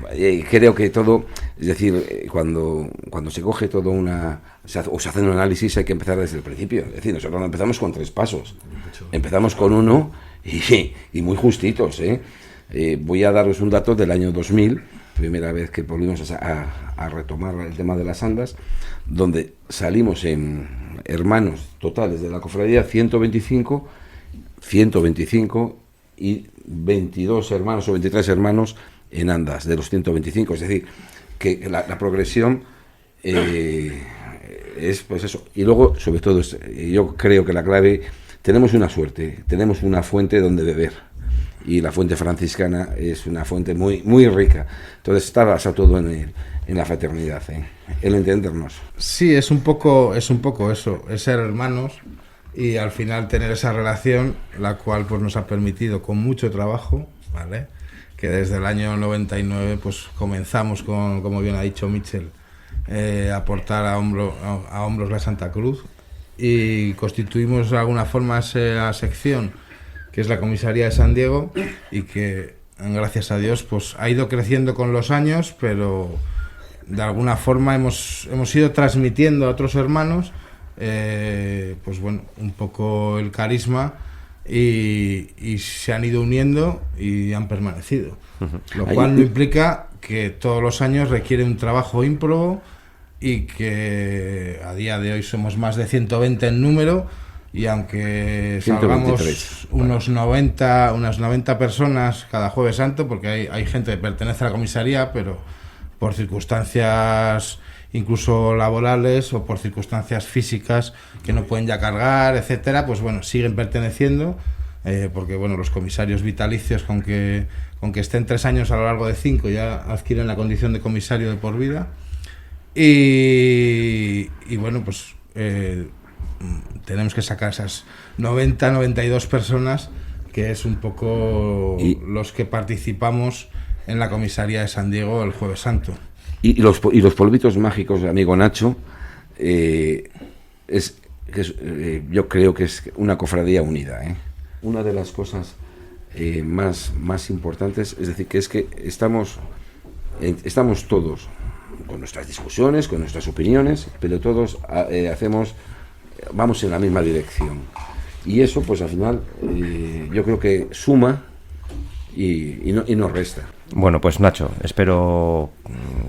creo que todo, es decir, cuando se coge todo o se hace un análisis, hay que empezar desde el principio. Es decir, nosotros no empezamos con 3 pasos, empezamos con 1 y muy justitos, ¿eh? Voy a daros un dato del año 2000, primera vez que volvimos a retomar el tema de las andas, donde salimos en hermanos totales de la cofradía 125 y 22 hermanos o 23 hermanos en andas de los 125, es decir, que la progresión es pues eso. Y luego, sobre todo, yo creo que la clave, tenemos una suerte, tenemos una fuente donde beber, y la fuente franciscana es una fuente muy, muy rica. Entonces está basado todo en la fraternidad, en entendernos. Sí, es un poco eso, es ser hermanos y al final tener esa relación, la cual pues nos ha permitido con mucho trabajo, ¿vale?, que desde el año 99 pues comenzamos con, como bien ha dicho Michel, a portar a hombros la Santa Cruz, y constituimos de alguna forma esa sección que es la comisaría de San Diego, y que gracias a Dios pues ha ido creciendo con los años, pero de alguna forma hemos ido transmitiendo a otros hermanos pues bueno, un poco el carisma, y se han ido uniendo y han permanecido, lo cual no implica que todos los años requiere un trabajo ímprobo, y que a día de hoy somos más de 120 en número, y aunque salgamos unas 90 personas cada Jueves Santo, porque hay gente que pertenece a la comisaría, pero por circunstancias incluso laborales o por circunstancias físicas que no pueden ya cargar, etcétera, pues bueno, siguen perteneciendo, porque bueno, los comisarios vitalicios, con que estén 3 años a lo largo de 5, ya adquieren la condición de comisario de por vida, y bueno, pues tenemos que sacar esas 92 personas, que es un poco los que participamos en la comisaría de San Diego el Jueves Santo. Y los polvitos mágicos, amigo Nacho, yo creo que es una cofradía unida, ¿eh? Una de las cosas más importantes, es decir, que es que estamos todos con nuestras discusiones, con nuestras opiniones, pero todos vamos en la misma dirección. Y eso, pues al final, yo creo que suma y no resta. Bueno, pues Nacho, espero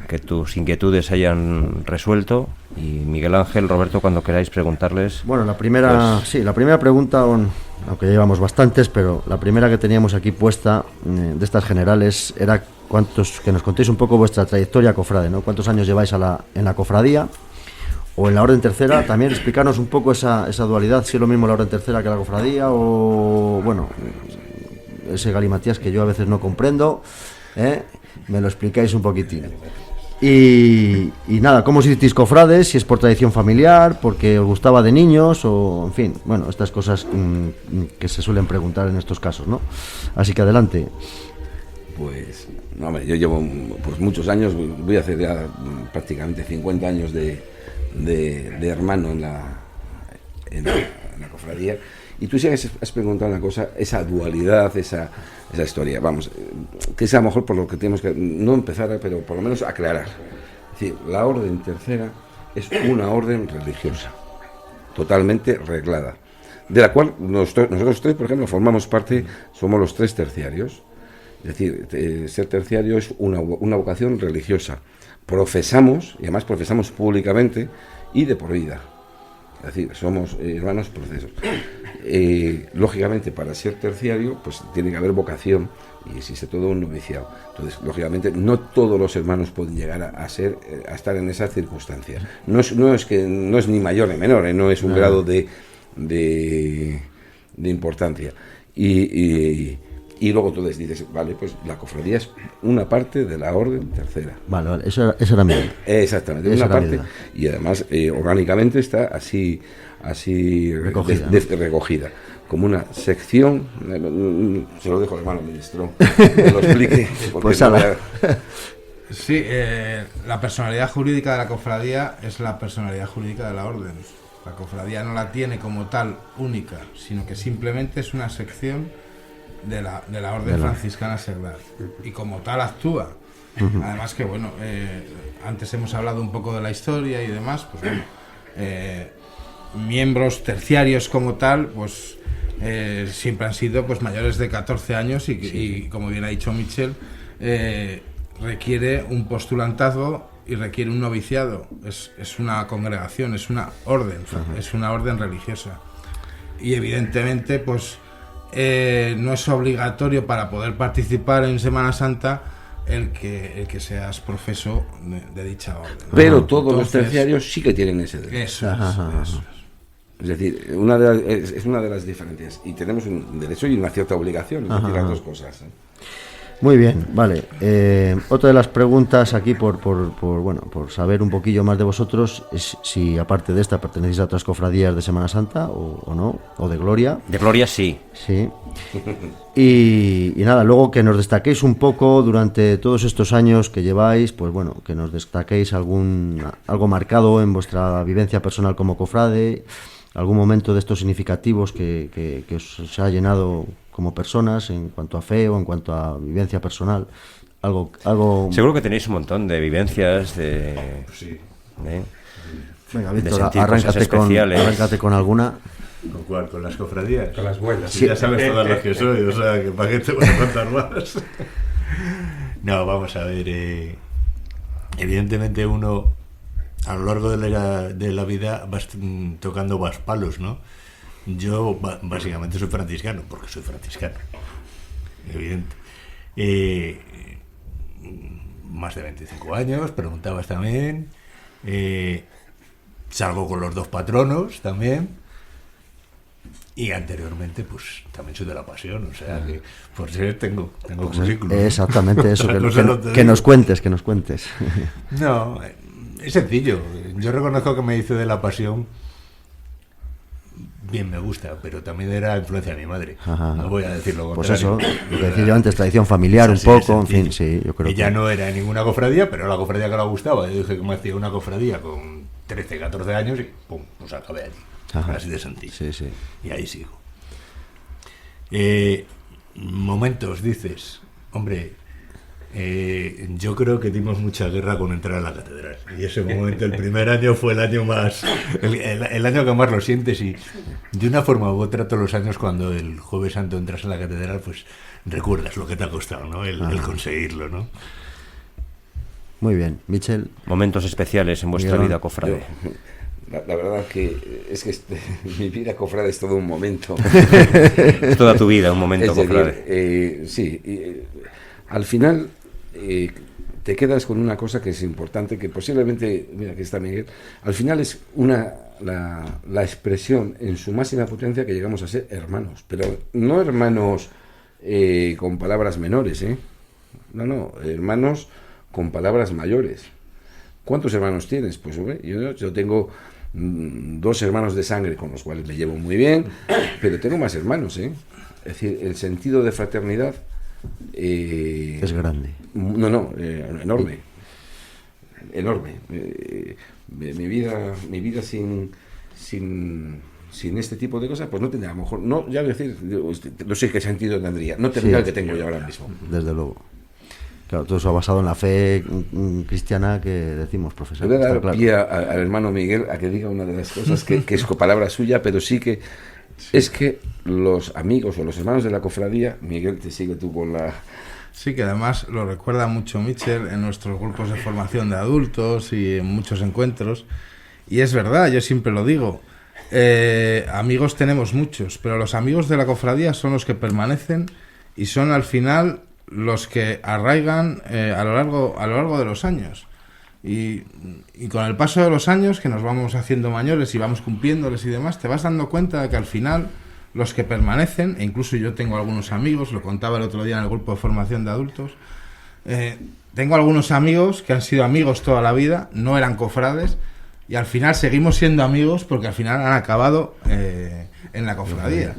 que tus inquietudes se hayan resuelto, y Miguel Ángel, Roberto, cuando queráis preguntarles. Bueno, la primera pregunta, aunque ya llevamos bastantes, pero la primera que teníamos aquí puesta, de estas generales, era que nos contéis un poco vuestra trayectoria cofrade, ¿no? ¿Cuántos años lleváis en la cofradía o en la Orden Tercera? También explicarnos un poco esa dualidad, si es lo mismo la Orden Tercera que la cofradía, o bueno, ese galimatías que yo a veces no comprendo, me lo explicáis un poquitín. Y nada, ¿cómo os hicisteis cofrades? Si es por tradición familiar, porque os gustaba de niños, o en fin, bueno, estas cosas que se suelen preguntar en estos casos, ¿no? Así que adelante. Pues, no, hombre, yo llevo pues muchos años, voy a hacer ya prácticamente 50 años de hermano en la cofradía. Y tú sí has preguntado una cosa, esa dualidad, esa historia, vamos, que es a lo mejor por lo que tenemos que, no empezar, pero por lo menos aclarar. Es decir, la Orden Tercera es una orden religiosa, totalmente reglada, de la cual nosotros 3, por ejemplo, formamos parte, somos los 3 terciarios. Es decir, ser terciario es una vocación religiosa. Profesamos, y además profesamos públicamente y de por vida. Es decir, somos hermanos procesos. Lógicamente, para ser terciario, pues tiene que haber vocación, y existe todo un noviciado. Entonces, lógicamente, no todos los hermanos pueden llegar a estar en esas circunstancias. No es ni mayor ni menor, no es un grado de de importancia. Y luego tú les dices, vale, pues la cofradía es una parte de la orden tercera. Vale, esa era mi idea. Exactamente, Esa una era mi parte, idea. y además orgánicamente está así Recogida, recogida, como una sección. Se lo dejo al hermano ministro, que lo explique. Porque Pues no ala. Sí, la personalidad jurídica de la cofradía es la personalidad jurídica de la orden. La cofradía no la tiene como tal única, sino que simplemente es una sección de la orden franciscana seglar, y como tal actúa. Además que, bueno, antes hemos hablado un poco de la historia y demás, pues bueno, miembros terciarios como tal, pues siempre han sido pues mayores de 14 años y como bien ha dicho Michel, requiere un postulantazgo y requiere un noviciado. Es una congregación, es una orden, es una orden religiosa, y evidentemente pues no es obligatorio para poder participar en Semana Santa el que seas profeso de dicha orden, ¿no? Pero todos los Entonces, terciarios sí que tienen ese derecho. eso Es decir, es una de las diferencias. Y tenemos un derecho y una cierta obligación, es decir, las dos cosas. Muy bien, vale. Otra de las preguntas aquí por saber un poquillo más de vosotros es si aparte de esta pertenecéis a otras cofradías de Semana Santa o no, o de Gloria. De Gloria sí. Sí. Y nada, luego que nos destaquéis un poco durante todos estos años que lleváis, pues bueno, que nos destaquéis algo marcado en vuestra vivencia personal como cofrade, algún momento de estos significativos que os ha llenado como personas en cuanto a fe o en cuanto a vivencia personal. Algo Seguro que tenéis un montón de vivencias, Sí. Venga, de Víctor, sentir cosas especiales. arráncate con alguna. ¿Con cuál? ¿Con las cofradías? Con las buenas. Sí, ya sabes todas las que soy, o sea, que para qué te voy a contar más. No, vamos a ver. Evidentemente uno, a lo largo de la vida, va tocando más palos, ¿no? Yo básicamente soy franciscano, porque soy franciscano. Evidente. Más de 25 años, preguntabas también. Salgo con los dos patronos también. Y anteriormente, pues también soy de la Pasión, o sea que por ser tengo currículum. Exactamente eso, No sé lo que nos cuentes. No, es sencillo. Yo reconozco que me hice de la Pasión. Bien, me gusta, pero también era influencia de mi madre. Ajá. No voy a decir lo Pues contrario. eso, lo que decía yo antes, tradición familiar un Así de poco, en fin, sencillo. sí, yo creo Ella que... no era en ninguna cofradía, pero era la cofradía que le gustaba. Yo dije que me hacía una cofradía con 13, 14 años y pum, pues acabé allí. Ajá. Así de sencillo. Sí. Y ahí sigo. Momentos, dices. Hombre, yo creo que dimos mucha guerra con entrar a la catedral. Y ese momento, el primer año, fue el año más... El año que más lo sientes, y de una forma u otra, todos los años, cuando el Jueves Santo entras en la catedral, pues recuerdas lo que te ha costado, ¿no? El conseguirlo, ¿no? Muy bien, Michel. Momentos especiales en vuestra Miguel, vida, cofrade. La verdad que es que mi vida cofrade es todo un momento. Toda tu vida, un momento, Es decir, cofrade. sí, al final te quedas con una cosa que es importante, que posiblemente, mira, aquí está Miguel, al final es la expresión en su máxima potencia que llegamos a ser hermanos, pero no hermanos con palabras menores, no, hermanos con palabras mayores. ¿Cuántos hermanos tienes? Pues hombre, yo tengo 2 hermanos de sangre con los cuales me llevo muy bien, pero tengo más hermanos, Es decir, el sentido de fraternidad Es grande. Enorme. Mi vida sin este tipo de cosas, pues no tendría, a lo mejor, no, ya decir, no sé qué sentido tendría, no tendría el que tengo yo ahora mismo. Desde luego. Claro, todo eso ha basado en la fe cristiana que decimos, profesor. Voy a está dar claro. pie al hermano Miguel a que diga una de las cosas que es palabra suya, pero sí que es que los amigos o los hermanos de la cofradía, Miguel, te sigue tú con la... Sí, que además lo recuerda mucho Michel en nuestros grupos de formación de adultos y en muchos encuentros. Y es verdad, yo siempre lo digo. Amigos tenemos muchos, pero los amigos de la cofradía son los que permanecen y son al final los que arraigan a lo largo de los años. Y con el paso de los años, que nos vamos haciendo mayores y vamos cumpliéndoles y demás, te vas dando cuenta de que al final los que permanecen, e incluso yo tengo algunos amigos, lo contaba el otro día en el grupo de formación de adultos, tengo algunos amigos que han sido amigos toda la vida, no eran cofrades, y al final seguimos siendo amigos porque al final han acabado en la cofradía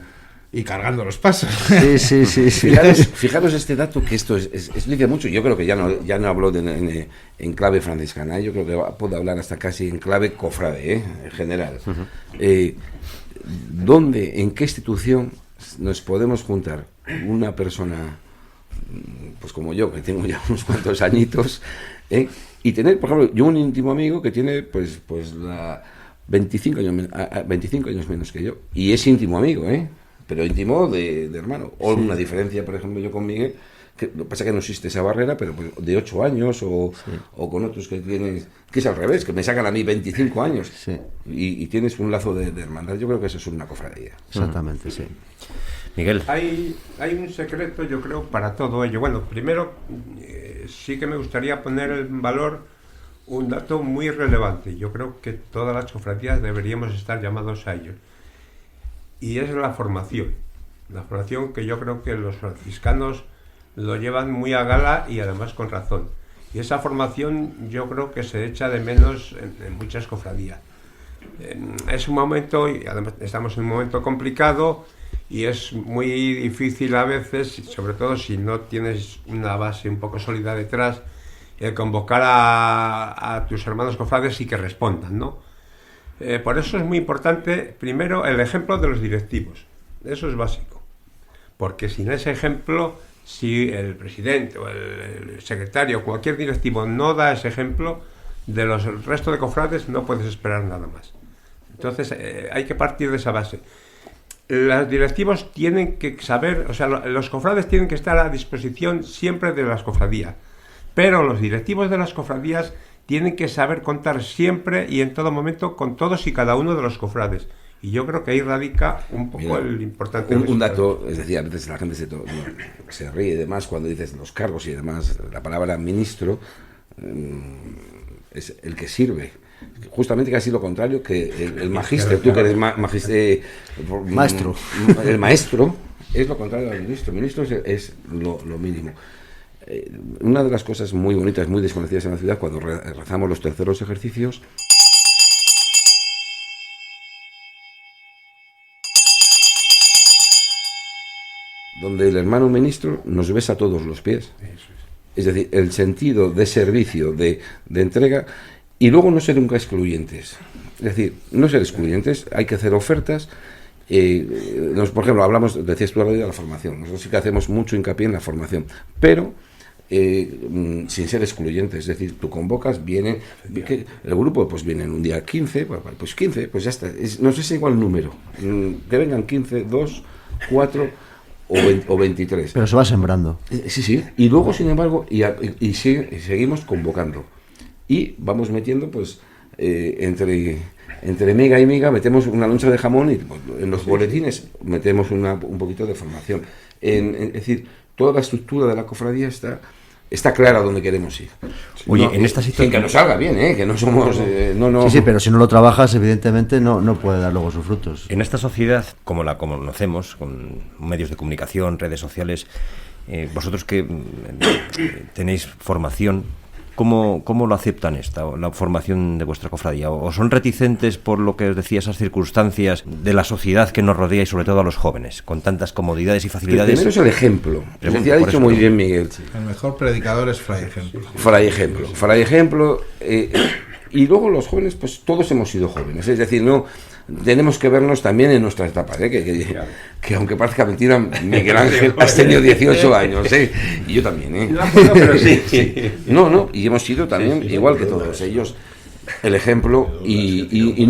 y cargando los pasos. Sí. Fijaros este dato, que esto dice mucho. Yo creo que ya no hablo en clave franciscana, yo creo que puedo hablar hasta casi en clave cofrade, en general. ¿Dónde, en qué institución nos podemos juntar una persona, pues como yo, que tengo ya unos cuantos añitos, y tener, por ejemplo, yo un íntimo amigo que tiene pues 25 años menos que yo, y es íntimo amigo, pero íntimo de hermano. O una diferencia, por ejemplo, yo con Miguel, que lo que pasa es que no existe esa barrera, pero pues, de 8 años, o con otros que tienen, que es al revés, que me sacan a mí 25 años, y tienes un lazo de hermandad. Yo creo que eso es una cofradía. Exactamente, sí. Miguel. Hay un secreto, yo creo, para todo ello. Bueno, primero, sí que me gustaría poner en valor un dato muy relevante. Yo creo que todas las cofradías deberíamos estar llamados a ello. Y es la formación. La formación, que yo creo que los franciscanos lo llevan muy a gala, y además con razón. Y esa formación yo creo que se echa de menos en muchas cofradías. Es un momento, y además estamos en un momento complicado, y es muy difícil a veces, sobre todo si no tienes una base un poco sólida detrás, el convocar a tus hermanos cofrades y que respondan, ¿no? Por eso es muy importante, primero, el ejemplo de los directivos. Eso es básico. Porque sin ese ejemplo, si el presidente o el secretario o cualquier directivo no da ese ejemplo, de los el resto de cofrades no puedes esperar nada más. Entonces, hay que partir de esa base. Los directivos tienen que saber, o sea, los cofrades tienen que estar a disposición siempre de las cofradías, pero los directivos de las cofradías tienen que saber contar siempre y en todo momento con todos y cada uno de los cofrades. Y yo creo que ahí radica un poco el importante... Un dato, es decir, a veces la gente se ríe y demás cuando dices los cargos y demás, la palabra ministro es el que sirve. Justamente casi lo contrario que el magíster, tú que eres maestro. El maestro es lo contrario al ministro. El ministro es lo mínimo. Una de las cosas muy bonitas, muy desconocidas en la ciudad, cuando rezamos los terceros ejercicios, donde el hermano ministro nos besa todos los pies. Es decir, el sentido de servicio, de entrega, y luego no ser nunca excluyentes. Es decir, no ser excluyentes, hay que hacer ofertas. Por ejemplo, decías tú de la formación. Nosotros sí que hacemos mucho hincapié en la formación, pero sin ser excluyentes. Es decir, tú convocas, el grupo pues viene un día 15, pues 15, pues ya está. No sé si igual número, que vengan 15, 2, 4 o 23. Pero se va sembrando. Sí. Y luego, sin embargo, y seguimos convocando. Y vamos metiendo, pues, entre miga y miga, metemos una loncha de jamón, y en los boletines metemos un poquito de formación. Es decir, toda la estructura de la cofradía está clara donde queremos ir. Oye, en esta situación... Que nos salga bien, que no somos... Sí, pero si no lo trabajas, evidentemente no puede dar luego sus frutos. En esta sociedad, como la conocemos, con medios de comunicación, redes sociales, vosotros que tenéis formación, ¿cómo lo aceptan la formación de vuestra cofradía? ¿O son reticentes por lo que os decía, esas circunstancias de la sociedad que nos rodea y sobre todo a los jóvenes, con tantas comodidades y facilidades? Primero es el ejemplo. Ha dicho muy bien Miguel. El mejor predicador es Fray Ejemplo. Fray Ejemplo. Y luego los jóvenes, pues todos hemos sido jóvenes. Es decir, no tenemos que vernos también en nuestras etapas, que aunque parezca mentira, Miguel Ángel has tenido 18 años, y yo también, pero sí. No, y hemos sido también igual que todos ellos el ejemplo, y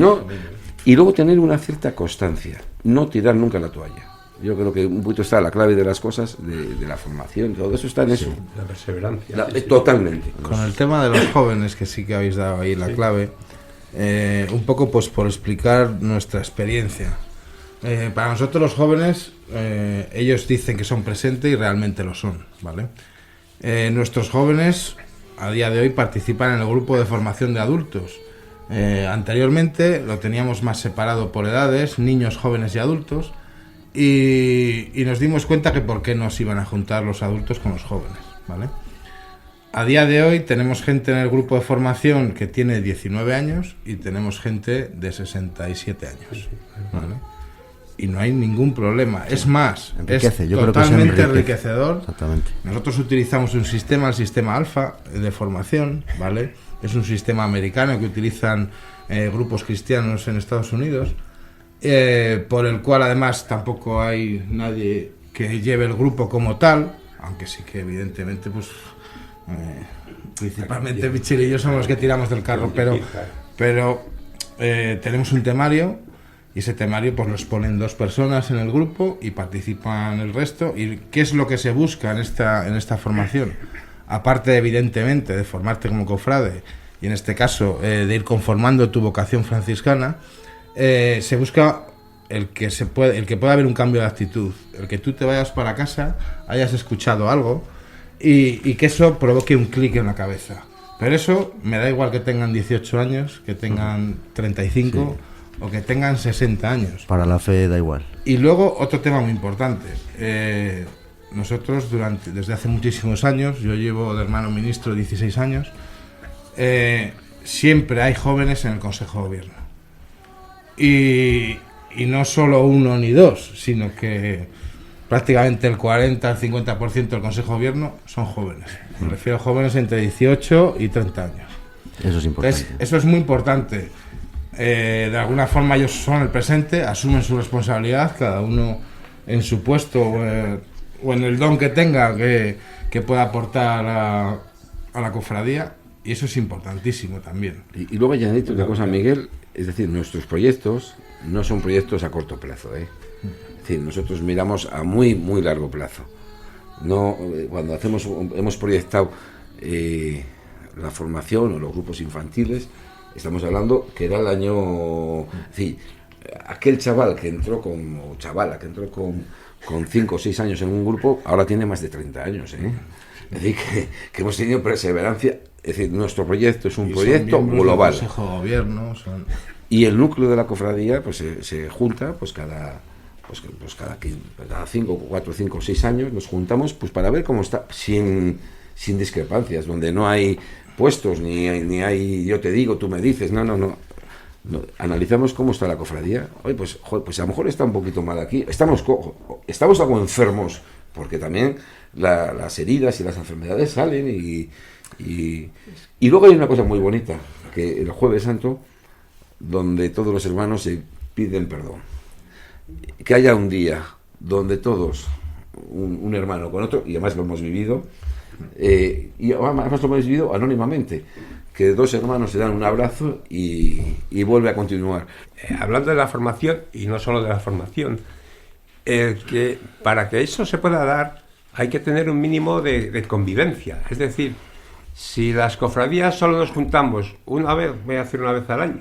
luego tener una cierta constancia, no tirar nunca la toalla. Yo creo que un poquito está la clave de las cosas, de la formación, todo eso está en eso. La perseverancia. Totalmente. Con el tema de los jóvenes, que sí que habéis dado ahí la clave, un poco pues por explicar nuestra experiencia. Para nosotros los jóvenes, ellos dicen que son presente y realmente lo son, ¿vale? Nuestros jóvenes a día de hoy participan en el grupo de formación de adultos. Anteriormente lo teníamos más separado por edades, niños, jóvenes y adultos, y nos dimos cuenta que por qué nos iban a juntar los adultos con los jóvenes, ¿vale? A día de hoy tenemos gente en el grupo de formación que tiene 19 años y tenemos gente de 67 años, ¿vale? Y no hay ningún problema. Es más, enriquece. Es Yo totalmente creo que enriquecedor. Exactamente. Nosotros utilizamos un sistema, el sistema Alfa de formación, ¿vale? Es un sistema americano que utilizan grupos cristianos en Estados Unidos, por el cual además tampoco hay nadie que lleve el grupo como tal, aunque sí que evidentemente pues principalmente Michel y yo somos los que tiramos del carro, pero tenemos un temario y ese temario pues lo exponen 2 personas en el grupo y participan el resto. ¿Y qué es lo que se busca en esta formación? Aparte evidentemente de formarte como cofrade y en este caso de ir conformando tu vocación franciscana, se busca el que pueda haber un cambio de actitud, el que tú te vayas para casa, hayas escuchado algo y que eso provoque un clic en la cabeza. Pero eso me da igual que tengan 18 años, que tengan 35 o que tengan 60 años. Para la fe da igual. Y luego otro tema muy importante. Nosotros desde hace muchísimos años, yo llevo de hermano ministro 16 años, siempre hay jóvenes en el Consejo de Gobierno. Y no solo 1 ni 2, sino que prácticamente el 40 al 50% del Consejo de Gobierno son jóvenes. Me refiero a jóvenes entre 18 y 30 años. Eso es importante. Entonces, eso es muy importante. De alguna forma ellos son el presente, asumen su responsabilidad, cada uno en su puesto o en el don que tenga que pueda aportar a la cofradía, y eso es importantísimo también. Y luego añadir otra cosa, Miguel, es decir, nuestros proyectos no son proyectos a corto plazo, Es decir, nosotros miramos a muy, muy largo plazo. No, cuando hemos proyectado la formación o los grupos infantiles, estamos hablando que era el año... Es decir, aquel chaval que entró o chavala que entró con 5 o 6 años en un grupo, ahora tiene más de 30 años, Es decir, que hemos tenido perseverancia. Es decir, nuestro proyecto es un proyecto global. Consejo de Gobierno, Y el núcleo de la cofradía pues se junta pues cada 4, 5, 6 años nos juntamos pues para ver cómo está, sin discrepancias, donde no hay puestos ni hay yo te digo, tú me dices, no. Analizamos cómo está la cofradía. Oye, pues a lo mejor está un poquito mal aquí, estamos algo enfermos, porque también las heridas y las enfermedades salen y luego hay una cosa muy bonita, que el Jueves Santo, donde todos los hermanos se piden perdón, que haya un día donde todos, un hermano con otro, y además lo hemos vivido, y además lo hemos vivido anónimamente, que 2 hermanos se dan un abrazo y vuelve a continuar. Hablando de la formación, y no solo de la formación, que para que eso se pueda dar hay que tener un mínimo de convivencia. Es decir, si las cofradías solo nos juntamos una vez al año,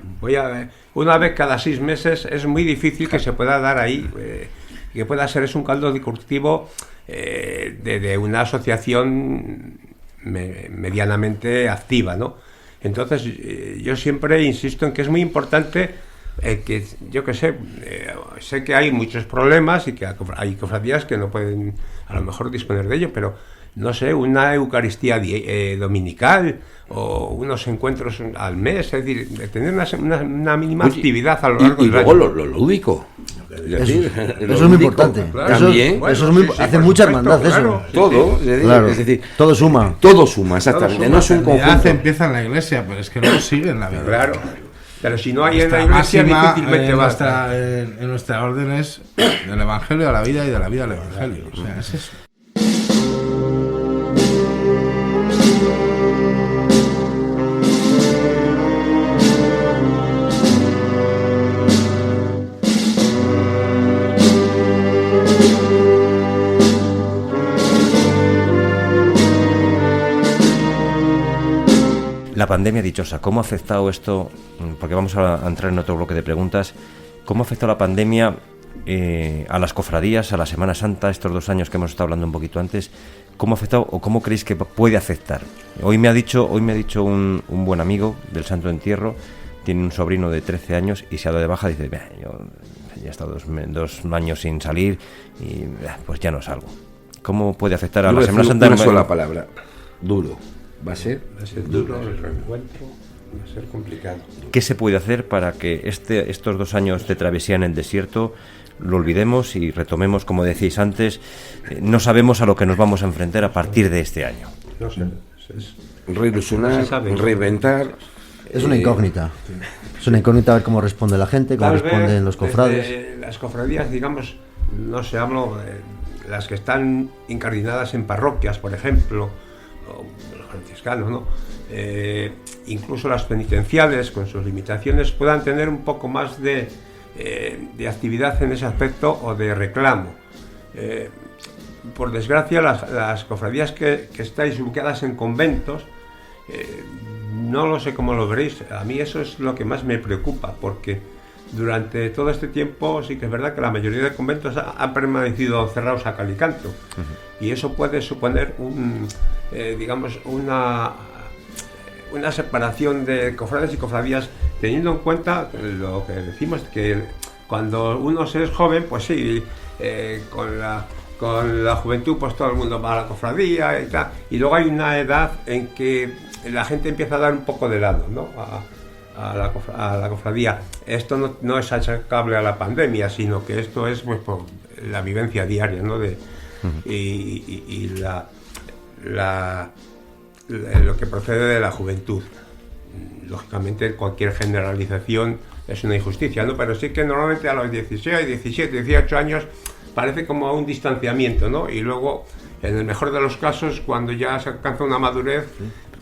una vez cada 6 meses, es muy difícil que se pueda dar ahí, que pueda ser un caldo de cultivo de una asociación medianamente activa, ¿no? Entonces, yo siempre insisto en que es muy importante que, yo que sé que hay muchos problemas y que hay cofradías que no pueden a lo mejor disponer de ello, pero no sé, una Eucaristía dominical o unos encuentros al mes, es decir, de tener una mínima actividad a lo largo del año. Y luego lo lúdico. Eso es muy importante. Claro. También. Eso es muy, hace mucha hermandad, claro. eso. Todo, Claro. es decir, Todo suma. todo suma, exactamente. No es un La unidad conjunto. empieza en la iglesia, pero es que luego sigue en la vida. Claro. Pero si no hay en la Nuestra iglesia, máxima, difícilmente va a estar. en nuestra orden es del Evangelio a la vida y de la vida al Evangelio. O sea, es eso. La pandemia dichosa, ¿cómo ha afectado esto? Porque vamos a entrar en otro bloque de preguntas. ¿Cómo ha afectado la pandemia a las cofradías, a la Semana Santa, estos 2 años que hemos estado hablando un poquito antes? ¿cómo ha afectado o cómo creéis que puede afectar? Hoy me ha dicho un buen amigo del Santo Entierro, tiene un sobrino de 13 años y se ha dado de baja, dice, yo ya he estado 2 años sin salir y pues ya no salgo. ¿Cómo puede afectar a la Semana Santa? Una sola palabra, duro. Va a ser duro el reencuentro, va a ser complicado. ¿Qué se puede hacer para que estos 2 años de travesía en el desierto lo olvidemos y retomemos, como decíais antes, no sabemos a lo que nos vamos a enfrentar a partir de este año? No sé, reilusionar, no se sabe. Reinventar. Es una incógnita. Es una incógnita a ver cómo responde la gente, cómo responden los cofrades. Las cofradías, digamos, no sé, hablo de las que están incardinadas en parroquias, por ejemplo, o los franciscanos, ¿no? Incluso las penitenciales, con sus limitaciones, puedan tener un poco más de actividad en ese aspecto o de reclamo. Por desgracia, las cofradías que estáis ubicadas en conventos, no lo sé cómo lo veréis. A mí eso es lo que más me preocupa, porque durante todo este tiempo sí que es verdad que la mayoría de conventos han permanecido cerrados a cal y canto. Y eso puede suponer digamos una separación de cofrades y cofradías, teniendo en cuenta lo que decimos, que cuando uno se es joven, pues sí, con la juventud pues todo el mundo va a la cofradía y tal, y luego hay una edad en que la gente empieza a dar un poco de lado, ¿no? a la cofradía. Esto no es achacable a la pandemia, sino que esto es pues por la vivencia diaria, ¿no? Y lo que procede de la juventud. Lógicamente cualquier generalización es una injusticia, ¿no? Pero sí que normalmente a los 16, 17, 18 años parece como un distanciamiento, ¿no? Y luego, en el mejor de los casos, cuando ya se alcanza una madurez,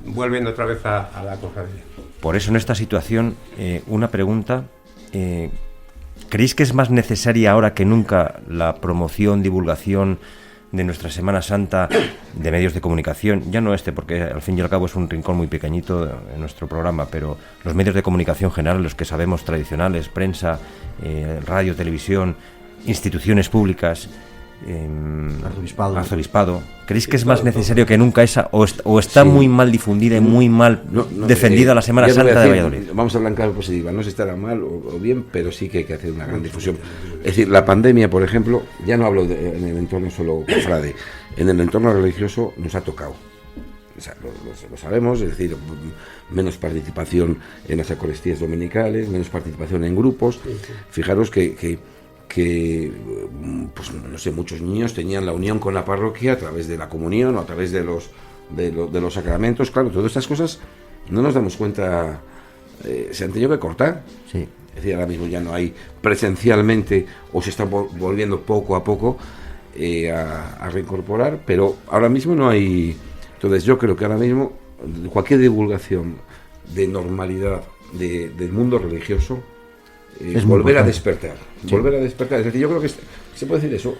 vuelven otra vez a la cofradía. Por eso, en esta situación, una pregunta: ¿creéis que es más necesaria ahora que nunca la promoción, divulgación de nuestra Semana Santa de medios de comunicación? Ya no porque al fin y al cabo es un rincón muy pequeñito en nuestro programa, pero los medios de comunicación general, los que sabemos tradicionales, prensa, radio, televisión, instituciones públicas, arzobispado, ¿creéis que es más necesario que nunca esa, o está muy mal difundida y muy mal defendida la Semana Santa de Valladolid? Vamos a hablar en clave positiva, no sé si estará mal o bien, pero sí que hay que hacer una gran difusión. Es decir, la pandemia, por ejemplo, ya no hablo en el entorno solo cofrade, en el entorno religioso nos ha tocado. O sea, lo sabemos, es decir, menos participación en las Eucaristías dominicales, menos participación en grupos. Fijaros que pues no sé, muchos niños tenían la unión con la parroquia a través de la comunión o a través de los sacramentos. Claro, todas estas cosas no nos damos cuenta, se han tenido que cortar. Sí. Es decir, ahora mismo ya no hay presencialmente, o se están volviendo poco a poco a reincorporar, pero ahora mismo no hay. Entonces yo creo que ahora mismo cualquier divulgación de normalidad del mundo religioso, es volver a importante. despertar, Sí. volver a despertar. Es decir, yo creo que se puede decir eso.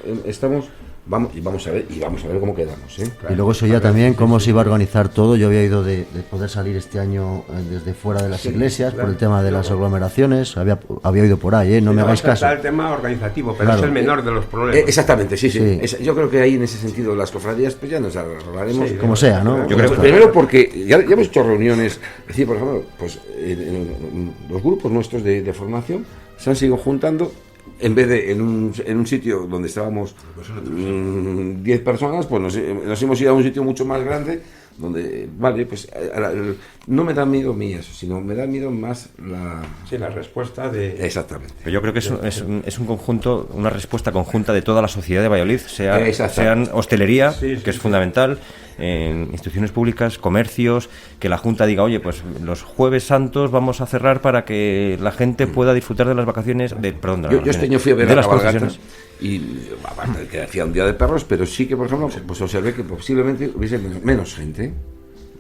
Vamos a ver cómo quedamos. Y luego eso ya también, cómo se iba a organizar todo. Yo había ido de poder salir este año desde fuera de las iglesias, claro. por el tema de las aglomeraciones. Había oído por ahí, no me hagáis caso. Está el tema organizativo, pero Claro. es el menor de los problemas. Exactamente, sí. Sí. Yo creo que ahí en ese sentido las cofradías pues ya nos hablaremos. Sí, Como sea, ¿no? Yo creo que- Primero porque ya hemos hecho reuniones, es decir, por ejemplo, pues en los grupos nuestros de formación se han seguido juntando. En vez de en un sitio donde estábamos 10 personas, pues nos hemos ido a un sitio mucho más grande, donde, vale, pues no me da miedo mí eso, sino me da miedo más la... Sí, la respuesta de... Exactamente. Pero yo creo que es un conjunto, una respuesta conjunta de toda la sociedad de Valladolid, sean hostelería, Sí, que es fundamental, instituciones públicas, comercios, que la Junta diga, oye, pues los jueves santos vamos a cerrar para que la gente pueda disfrutar de las vacaciones, Yo este año fui a ver de la las cabalgata procesiones. y aparte de que hacía un día de perros, pero sí que, por ejemplo, pues observé que posiblemente hubiese menos gente.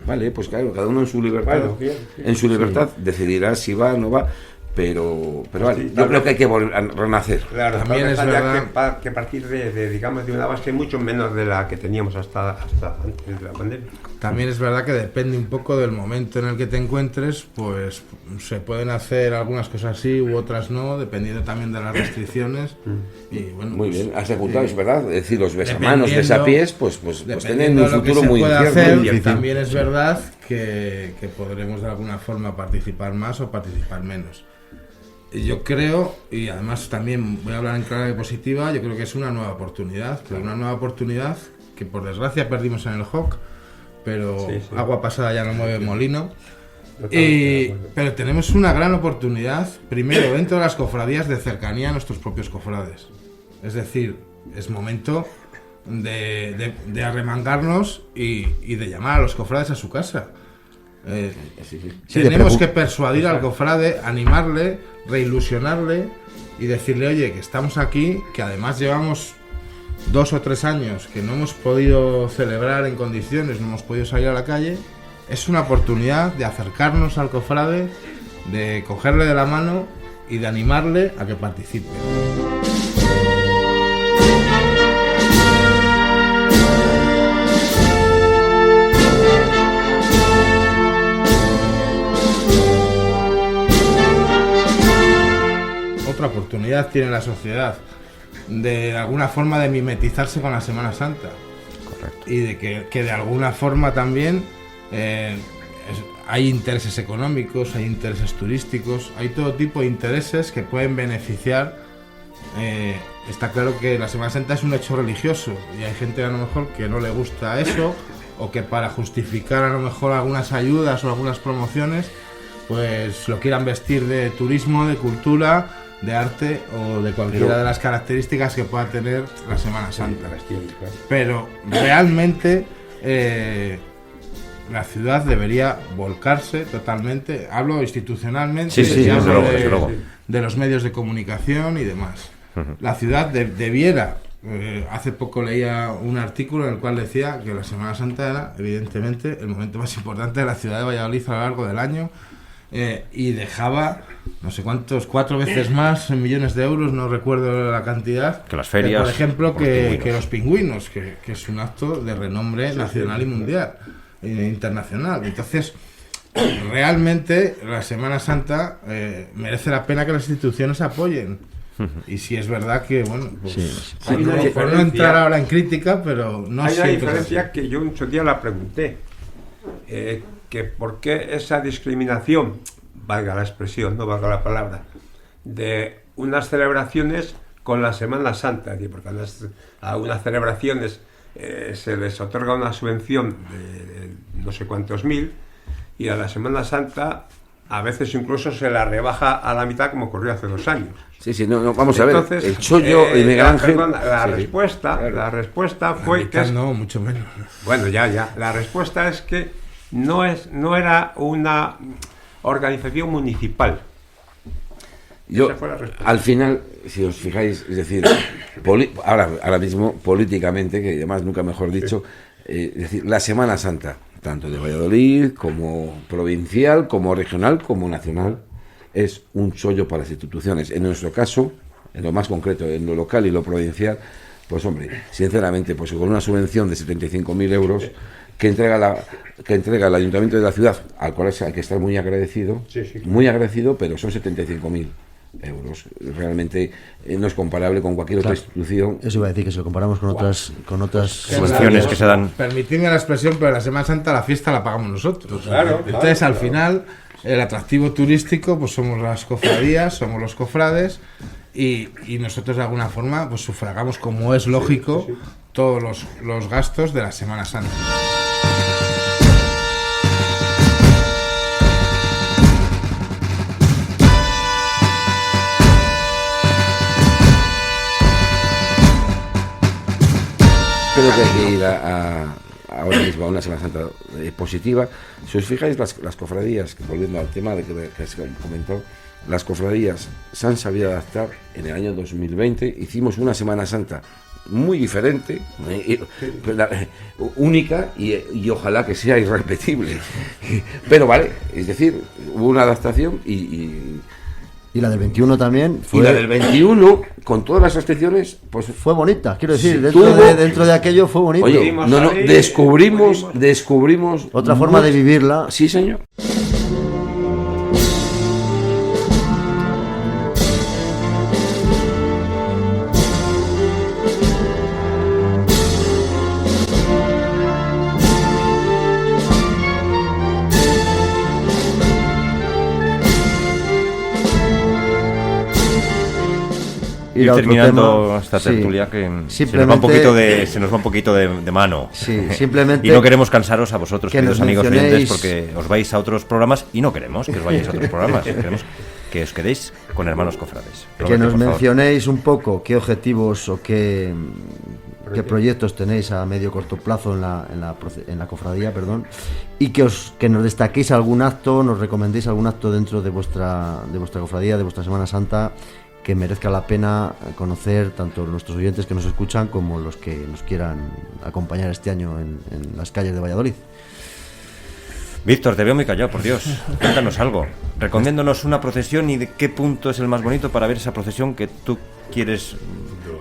Vale, pues claro, cada uno en su libertad, Bueno, bien. en su libertad decidirá si va o no va, pero Pues vale, sí, yo creo que hay que volver a renacer. Claro, También es verdad que partir de, digamos, de una base mucho menos de la que teníamos hasta antes de la pandemia. También es verdad que depende un poco del momento en el que te encuentres, pues se pueden hacer algunas cosas sí u otras no, dependiendo también de las restricciones. Y bueno, Muy pues, bien, has apuntado, es verdad. Es decir, los besamanos, besapiés, pues tienen dependiendo un de lo que futuro se muy pueda incierto. hacer, muy incierto. también es verdad que podremos de alguna forma participar más o participar menos. Yo creo, y además también voy a hablar en clave positiva, yo creo que es una nueva oportunidad, pero una nueva oportunidad que por desgracia perdimos en el HOC, pero Sí. agua pasada ya no mueve molino. Totalmente de acuerdo. Pero tenemos una gran oportunidad, primero dentro de las cofradías, de cercanía a nuestros propios cofrades. Es decir, es momento de arremangarnos y de llamar a los cofrades a su casa. Sí, de Tenemos preocup- que persuadir al cofrade, animarle, reilusionarle y decirle, oye, que estamos aquí, que además llevamos 2 o 3 años que no hemos podido celebrar en condiciones, no hemos podido salir a la calle. Es una oportunidad de acercarnos al cofrade, de cogerle de la mano y de animarle a que participe. Otra oportunidad tiene la sociedad de alguna forma de mimetizarse con la Semana Santa. Correcto. Y de que de alguna forma también hay intereses económicos, hay intereses turísticos, hay todo tipo de intereses que pueden beneficiar. Está claro que la Semana Santa es un hecho religioso y hay gente a lo mejor que no le gusta eso, o que para justificar a lo mejor algunas ayudas o algunas promociones pues lo quieran vestir de turismo, de cultura, de arte o de cualquiera de las características que pueda tener la Semana Santa. Pero realmente la ciudad debería volcarse totalmente, hablo institucionalmente, Sí, y desde hablo luego, desde luego. de los medios de comunicación y demás. La ciudad debiera, hace poco leía un artículo en el cual decía que la Semana Santa era evidentemente el momento más importante de la ciudad de Valladolid a lo largo del año, y dejaba no sé cuántos, 4 veces más millones de euros, no recuerdo la cantidad, Que las ferias, por ejemplo, por los pingüinos. que los pingüinos, que es un acto de renombre nacional y mundial, internacional. Entonces, realmente la Semana Santa merece la pena que las instituciones apoyen. Y si es verdad que, bueno, pues, Hay una por no diferencia. entrar ahora en crítica, pero no Hay una siempre es diferencia así. que yo un día la pregunté, que por qué esa discriminación, valga la expresión, no valga la palabra, de unas celebraciones con la Semana Santa, es decir, porque a unas celebraciones se les otorga una subvención de no sé cuántos mil, y a la Semana Santa a veces incluso se la rebaja a la mitad, como ocurrió hace 2 años. Sí, no, vamos a ver, Entonces, el chollo y Miguel Ángel... la Sí, respuesta, claro. la respuesta La fue que mitad es, no, mucho menos. bueno, ya. La respuesta es que no era una organización municipal. Yo, Esa fue la respuesta. al final, si os fijáis, es decir, ahora mismo, políticamente, que además nunca mejor dicho, es decir, la Semana Santa, tanto de Valladolid como provincial, como regional, como nacional, es un chollo para las instituciones. En nuestro caso, en lo más concreto, en lo local y lo provincial, pues hombre, sinceramente, pues con una subvención de 75.000 euros que entrega el Ayuntamiento de la ciudad, al cual hay que estar muy agradecido, muy agradecido, pero son 75.000 euros. Realmente no es comparable con cualquier otra Claro. institución. Eso iba a decir, que si lo comparamos con otras Subvenciones que se dan. Permitidme la expresión, pero la Semana Santa la fiesta la pagamos nosotros. Claro, Entonces, claro, al final, el atractivo turístico, pues somos las cofradías, somos los cofrades, y nosotros de alguna forma pues sufragamos, como es lógico, todos los gastos de la Semana Santa. Creo que hay que ir ahora mismo a una Semana Santa positiva. Si os fijáis, las cofradías, volviendo al tema de que se comentó, las cofradías se han sabido adaptar. En el año 2020 hicimos una Semana Santa muy diferente, única, y ojalá que sea irrepetible. Pero vale, es decir, hubo una adaptación y Y la del 21 también Y la del 21, con todas las restricciones, pues fue bonita, quiero decir, Sí, dentro de aquello fue bonito. oye, Pudimos no, salir, descubrimos Otra forma de vivirla. Sí, señor. Ir a otro terminando tema, esta sí. tertulia que se nos va un poquito de mano. Sí, simplemente Y no queremos cansaros a vosotros, que queridos nos amigos mencionéis- oyentes, porque os vais a otros programas y no queremos que os vayáis a otros programas. Queremos que os quedéis con Hermanos Cofrades. que Roberto, nos por favor. mencionéis un poco qué objetivos o qué proyectos tenéis a medio corto plazo en la cofradía, perdón, y que nos destaquéis algún acto, nos recomendéis algún acto dentro de vuestra cofradía, de vuestra Semana Santa, que merezca la pena conocer tanto nuestros oyentes que nos escuchan como los que nos quieran acompañar este año en las calles de Valladolid. Víctor, te veo muy callado, por Dios. Cuéntanos algo. Recomiéndanos una procesión y de qué punto es el más bonito para ver esa procesión que tú quieres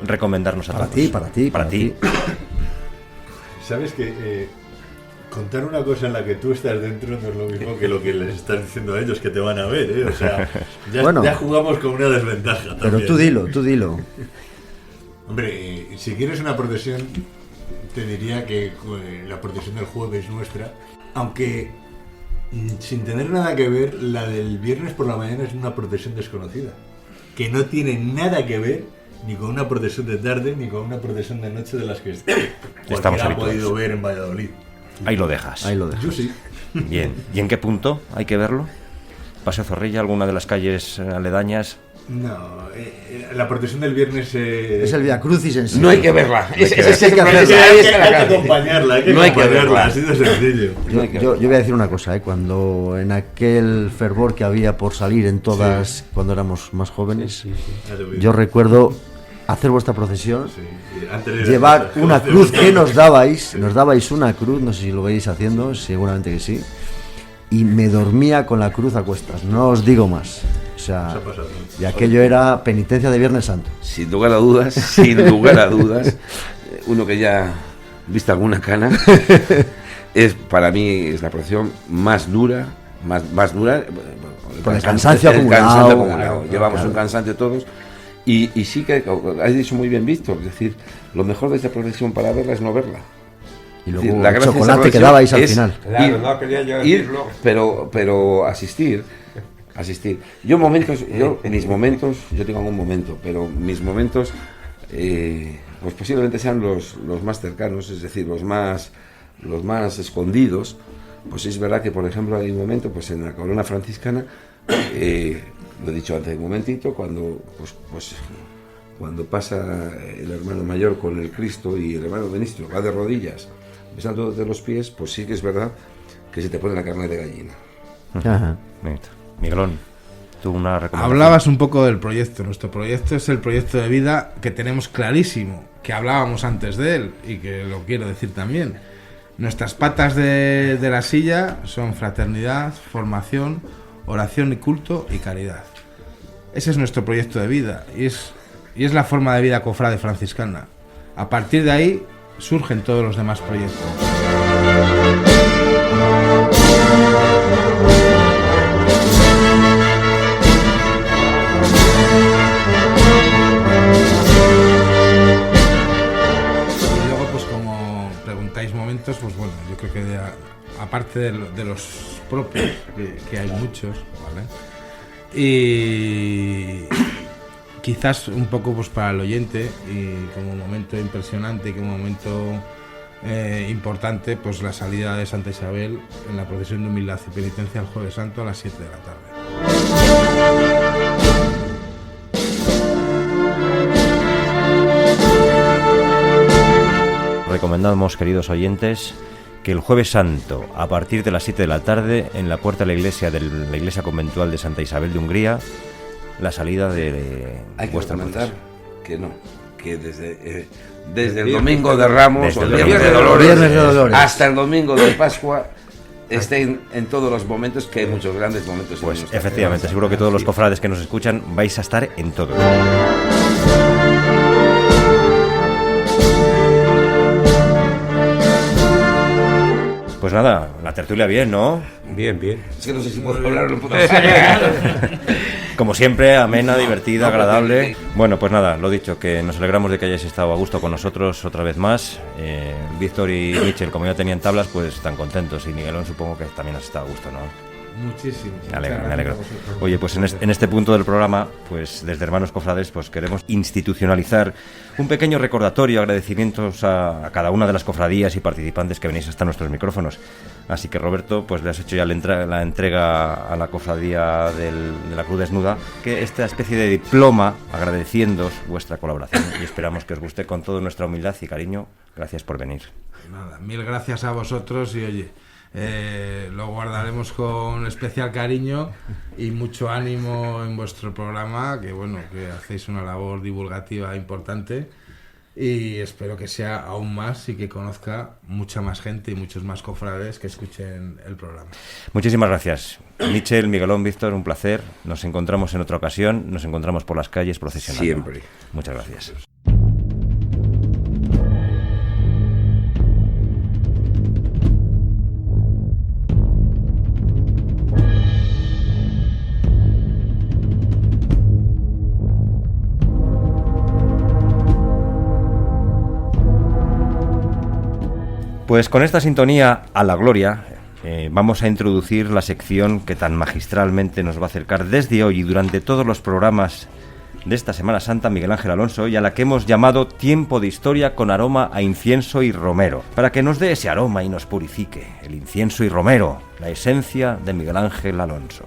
recomendarnos a Para todos. ti, para ti, Para para ti. ti. Sabes que contar una cosa en la que tú estás dentro no es lo mismo que lo que les estás diciendo a ellos que te van a ver, ¿eh? O sea, ya, Bueno. ya jugamos con una desventaja también. Pero tú dilo. Hombre, si quieres una procesión, te diría que la procesión del jueves nuestra, aunque sin tener nada que ver, la del viernes por la mañana es una procesión desconocida, que no tiene nada que ver ni con una procesión de tarde ni con una procesión de noche de las que Estamos cualquiera ha habituados. podido ver en Valladolid. Ahí lo dejas. Ahí lo dejo. Yo sí. Bien. ¿Y en qué punto hay que verlo? ¿Paseo Zorrilla, alguna de las calles aledañas? No, la procesión del viernes Es el Via Crucis en sí. No hay que verla. Hay que verla. Ahí está la hay que clave. acompañarla, hay que No hay que acompañarla, verla. así de sencillo. Yo voy a decir una cosa, cuando en aquel fervor que había por salir en todas, cuando éramos más jóvenes, yo recuerdo hacer vuestra procesión, Sí, antes de llevar la- una cruz que nos dabais una cruz, no sé si lo veis haciendo, seguramente que sí, y me dormía con la cruz a cuestas, no os digo más. O sea, Eso ha pasado. y aquello era penitencia de Viernes Santo. Sin lugar a dudas, uno que ya viste alguna cana, para mí es la procesión más dura, más dura Por el cansancio acumulado. Llevamos Claro. un cansancio todos y sí que has dicho muy bien visto, es decir, lo mejor de esta procesión para verla es no verla. Y Es luego decir, la el gracia de esta chocolate que procesión dabais al es final. Claro, no quería yo ir, decirlo. pero asistir. Yo en mis momentos, yo tengo algún momento, pero mis momentos, pues posiblemente sean los más cercanos, es decir, los más escondidos. Pues es verdad que, por ejemplo, hay un momento, pues en la corona franciscana, lo he dicho antes un momentito, cuando pasa el hermano mayor con el Cristo y el hermano ministro va de rodillas, besando de los pies, pues sí que es verdad que se te pone la carne de gallina. Ajá. Bonito. Miguelón, tú una recomendación. Hablabas un poco del proyecto. Nuestro proyecto es el proyecto de vida que tenemos clarísimo, que hablábamos antes de él y que lo quiero decir también. Nuestras patas de la silla son fraternidad, formación, oración y culto y caridad. Ese es nuestro proyecto de vida y es la forma de vida cofrade franciscana. A partir de ahí surgen todos los demás proyectos. Y luego, pues como preguntáis momentos, pues bueno, yo creo que aparte de los propios, que hay muchos, ¿vale? Y quizás un poco pues para el oyente y como momento impresionante y como momento importante, pues la salida de Santa Isabel en la procesión de humildad y penitencia el Jueves Santo a las 7 de la tarde. Recomendamos, queridos oyentes, que el Jueves Santo, a partir de las 7 de la tarde, en la puerta de la iglesia conventual de Santa Isabel de Hungría, la salida de Hay que vuestra comentar procesión. que desde el domingo de Ramos Desde o el el Viernes Viernes de de Dolores, Viernes de Dolores. hasta el domingo de Pascua, estén en todos los momentos, que hay muchos grandes momentos. Pues efectivamente, seguro que todos los cofrades que nos escuchan vais a estar en todo. Pues nada, la tertulia bien, ¿no? Bien, bien. Es que no sé si puedo hablar o no puedo. Como siempre, amena, divertida, agradable. Bueno, pues nada, lo dicho, que nos alegramos de que hayáis estado a gusto con nosotros otra vez más. Víctor y Michel, como ya tenían tablas, pues están contentos. Y Miguelón, supongo que también has estado a gusto, ¿no? Muchísimo. Me alegro. Oye, pues en este punto del programa, pues desde Hermanos Cofrades, pues queremos institucionalizar un pequeño recordatorio, agradecimientos a cada una de las cofradías y participantes que venís hasta nuestros micrófonos. Así que, Roberto, pues le has hecho ya la entrega a la cofradía de la Cruz Desnuda, que esta especie de diploma agradeciéndoos vuestra colaboración, y esperamos que os guste con toda nuestra humildad y cariño. Gracias por venir. Nada, mil gracias a vosotros y oye, lo guardaremos con especial cariño y mucho ánimo en vuestro programa, que bueno, que hacéis una labor divulgativa importante, y espero que sea aún más y que conozca mucha más gente y muchos más cofrades que escuchen el programa. Muchísimas gracias, Michel, Miguelón, Víctor, un placer. Nos encontramos en otra ocasión, nos encontramos por las calles procesionando. Siempre. Muchas gracias. Pues con esta sintonía a la gloria vamos a introducir la sección que tan magistralmente nos va a acercar desde hoy y durante todos los programas de esta Semana Santa Miguel Ángel Alonso, y a la que hemos llamado Tiempo de Historia con aroma a incienso y romero, para que nos dé ese aroma y nos purifique. El incienso y romero, la esencia de Miguel Ángel Alonso.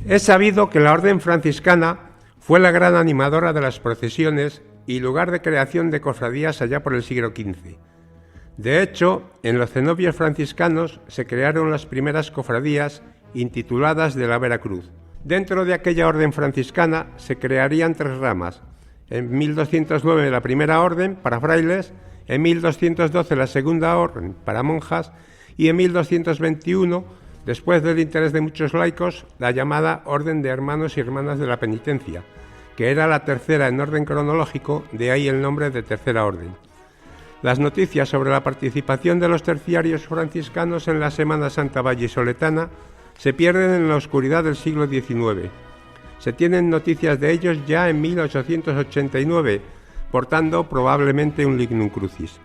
Es sabido que la Orden Franciscana fue la gran animadora de las procesiones y lugar de creación de cofradías allá por el siglo XV. De hecho, en los cenobios franciscanos se crearon las primeras cofradías intituladas de la Veracruz. Dentro de aquella orden franciscana se crearían 3 ramas. En 1209 la primera orden para frailes, en 1212 la segunda orden para monjas y en 1221, después del interés de muchos laicos, la llamada Orden de Hermanos y Hermanas de la Penitencia, que era la tercera en orden cronológico, de ahí el nombre de Tercera Orden. Las noticias sobre la participación de los terciarios franciscanos en la Semana Santa vallisoletana se pierden en la oscuridad del siglo XIX. Se tienen noticias de ellos ya en 1889, portando probablemente un lignum crucis.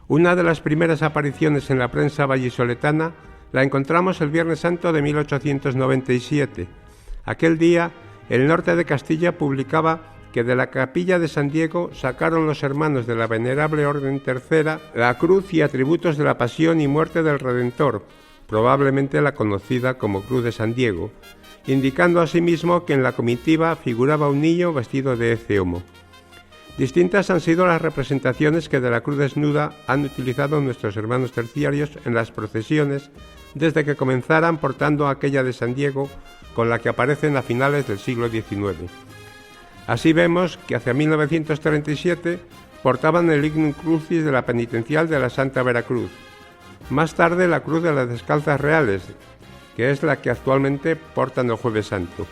Una de las primeras apariciones en la prensa vallisoletana la encontramos el Viernes Santo de 1897. Aquel día, el norte de Castilla publicaba que de la capilla de San Diego sacaron los hermanos de la Venerable Orden Tercera la cruz y atributos de la pasión y muerte del Redentor, probablemente la conocida como Cruz de San Diego, indicando asimismo que en la comitiva figuraba un niño vestido de ceomo. Distintas han sido las representaciones que de la Cruz Desnuda han utilizado nuestros hermanos terciarios en las procesiones desde que comenzaran portando aquella de San Diego con la que aparecen a finales del siglo XIX. Así vemos que hacia 1937 portaban el lignum crucis de la penitencial de la Santa Veracruz. Más tarde la Cruz de las Descalzas Reales, que es la que actualmente portan el Jueves Santo.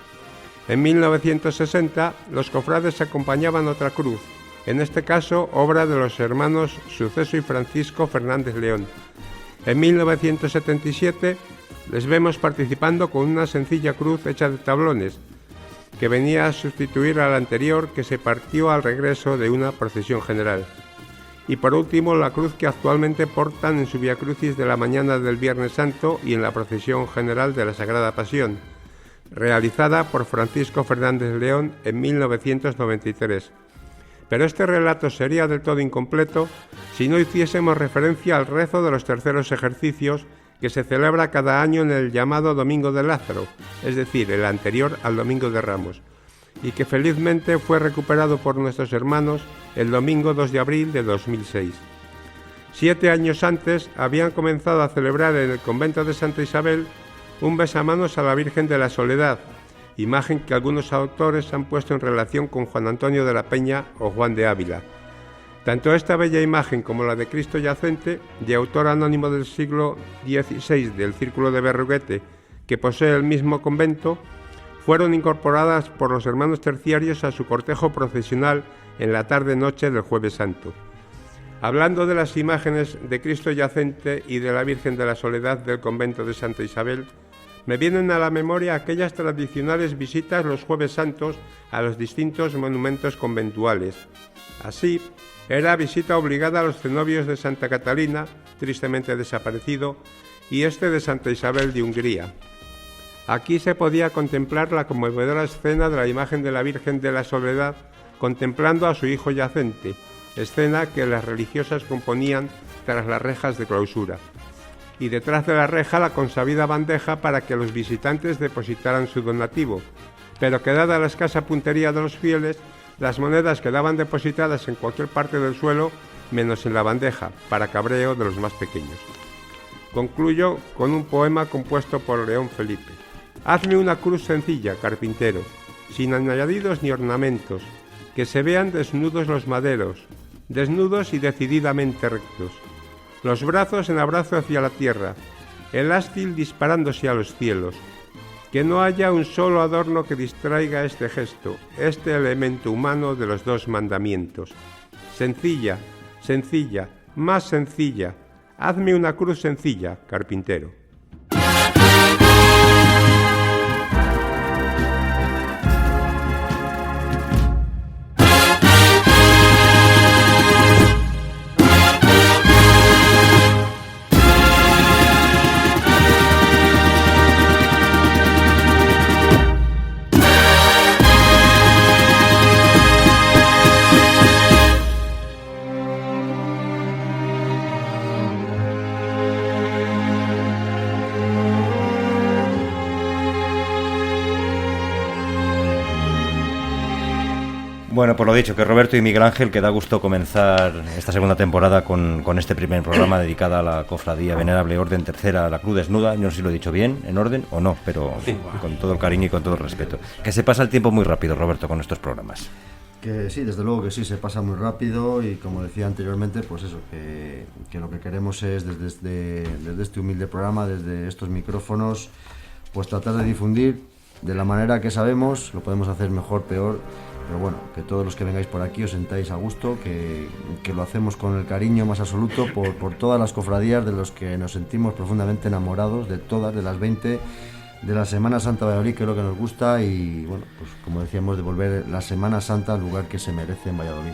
En 1960 los cofrades acompañaban otra cruz, en este caso obra de los hermanos Suceso y Francisco Fernández León. En 1977 les vemos participando con una sencilla cruz hecha de tablones, que venía a sustituir a la anterior que se partió al regreso de una procesión general. Y por último la cruz que actualmente portan en su Vía Crucis de la mañana del Viernes Santo y en la procesión general de la Sagrada Pasión, realizada por Francisco Fernández León en 1993. Pero este relato sería del todo incompleto si no hiciésemos referencia al rezo de los terceros ejercicios que se celebra cada año en el llamado Domingo de Lázaro, es decir, el anterior al Domingo de Ramos, y que felizmente fue recuperado por nuestros hermanos el domingo 2 de abril de 2006. 7 años antes habían comenzado a celebrar en el convento de Santa Isabel un besamanos a la Virgen de la Soledad, imagen que algunos autores han puesto en relación con Juan Antonio de la Peña o Juan de Ávila. Tanto esta bella imagen como la de Cristo yacente, de autor anónimo del siglo XVI del Círculo de Berruguete, que posee el mismo convento, fueron incorporadas por los hermanos terciarios a su cortejo procesional en la tarde-noche del Jueves Santo. Hablando de las imágenes de Cristo yacente y de la Virgen de la Soledad del convento de Santa Isabel, me vienen a la memoria aquellas tradicionales visitas los Jueves Santos a los distintos monumentos conventuales. Así, era visita obligada a los cenobios de Santa Catalina, tristemente desaparecido, y este de Santa Isabel de Hungría. Aquí se podía contemplar la conmovedora escena de la imagen de la Virgen de la Soledad contemplando a su hijo yacente, escena que las religiosas componían tras las rejas de clausura, y detrás de la reja la consabida bandeja para que los visitantes depositaran su donativo, pero que dada la escasa puntería de los fieles, las monedas quedaban depositadas en cualquier parte del suelo, menos en la bandeja, para cabreo de los más pequeños. Concluyo con un poema compuesto por León Felipe. Hazme una cruz sencilla, carpintero, sin añadidos ni ornamentos, que se vean desnudos los maderos, desnudos y decididamente rectos, los brazos en abrazo hacia la tierra, el ástil disparándose a los cielos, que no haya un solo adorno que distraiga este gesto, este elemento humano de los dos mandamientos. Sencilla, sencilla, más sencilla, hazme una cruz sencilla, carpintero. Bueno, por lo dicho, que Roberto y Miguel Ángel, que da gusto comenzar esta segunda temporada con este primer programa dedicado a la Cofradía Venerable Orden Tercera, la Cruz Desnuda. Yo no sé si lo he dicho bien, en orden o no, pero con todo el cariño y con todo el respeto. Que se pasa el tiempo muy rápido, Roberto, con estos programas. Que sí, desde luego que sí, se pasa muy rápido y como decía anteriormente, pues eso, que lo que queremos es desde este humilde programa, desde estos micrófonos, pues tratar de difundir de la manera que sabemos, lo podemos hacer mejor, peor, pero bueno, que todos los que vengáis por aquí os sentáis a gusto, que lo hacemos con el cariño más absoluto por todas las cofradías de los que nos sentimos profundamente enamorados, de todas, de las 20 de la Semana Santa de Valladolid, que es lo que nos gusta, y bueno, pues como decíamos, devolver la Semana Santa al lugar que se merece en Valladolid.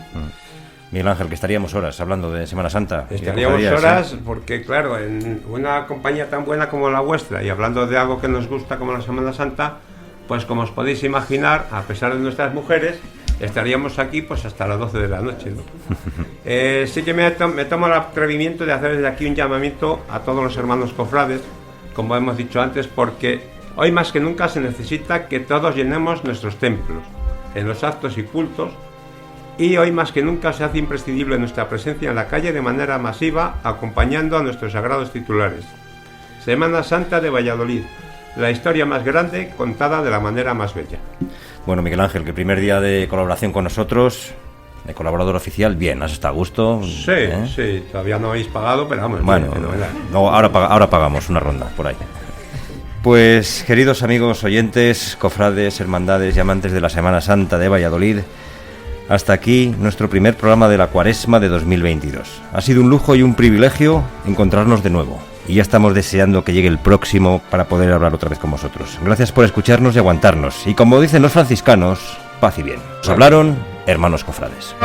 Miguel Ángel, que estaríamos horas hablando de Semana Santa. Estaríamos horas, porque claro, en una compañía tan buena como la vuestra, y hablando de algo que nos gusta como la Semana Santa, pues como os podéis imaginar, a pesar de nuestras mujeres, estaríamos aquí pues hasta las 12 de la noche, ¿no? Sí que me tomo el atrevimiento de hacer desde aquí un llamamiento a todos los hermanos cofrades, como hemos dicho antes, porque hoy más que nunca se necesita que todos llenemos nuestros templos en los actos y cultos, y hoy más que nunca se hace imprescindible nuestra presencia en la calle de manera masiva, acompañando a nuestros sagrados titulares. Semana Santa de Valladolid, la historia más grande contada de la manera más bella. Bueno, Miguel Ángel, que el primer día de colaboración con nosotros, de colaborador oficial, bien, ¿has estado a gusto? Sí, sí, todavía no habéis pagado, pero vamos, bueno, no, ahora pagamos una ronda por ahí. Pues, queridos amigos oyentes, cofrades, hermandades y amantes de la Semana Santa de Valladolid, hasta aquí nuestro primer programa de la Cuaresma de 2022. Ha sido un lujo y un privilegio encontrarnos de nuevo. Y ya estamos deseando que llegue el próximo para poder hablar otra vez con vosotros. Gracias por escucharnos y aguantarnos. Y como dicen los franciscanos, paz y bien. Os hablaron hermanos cofrades.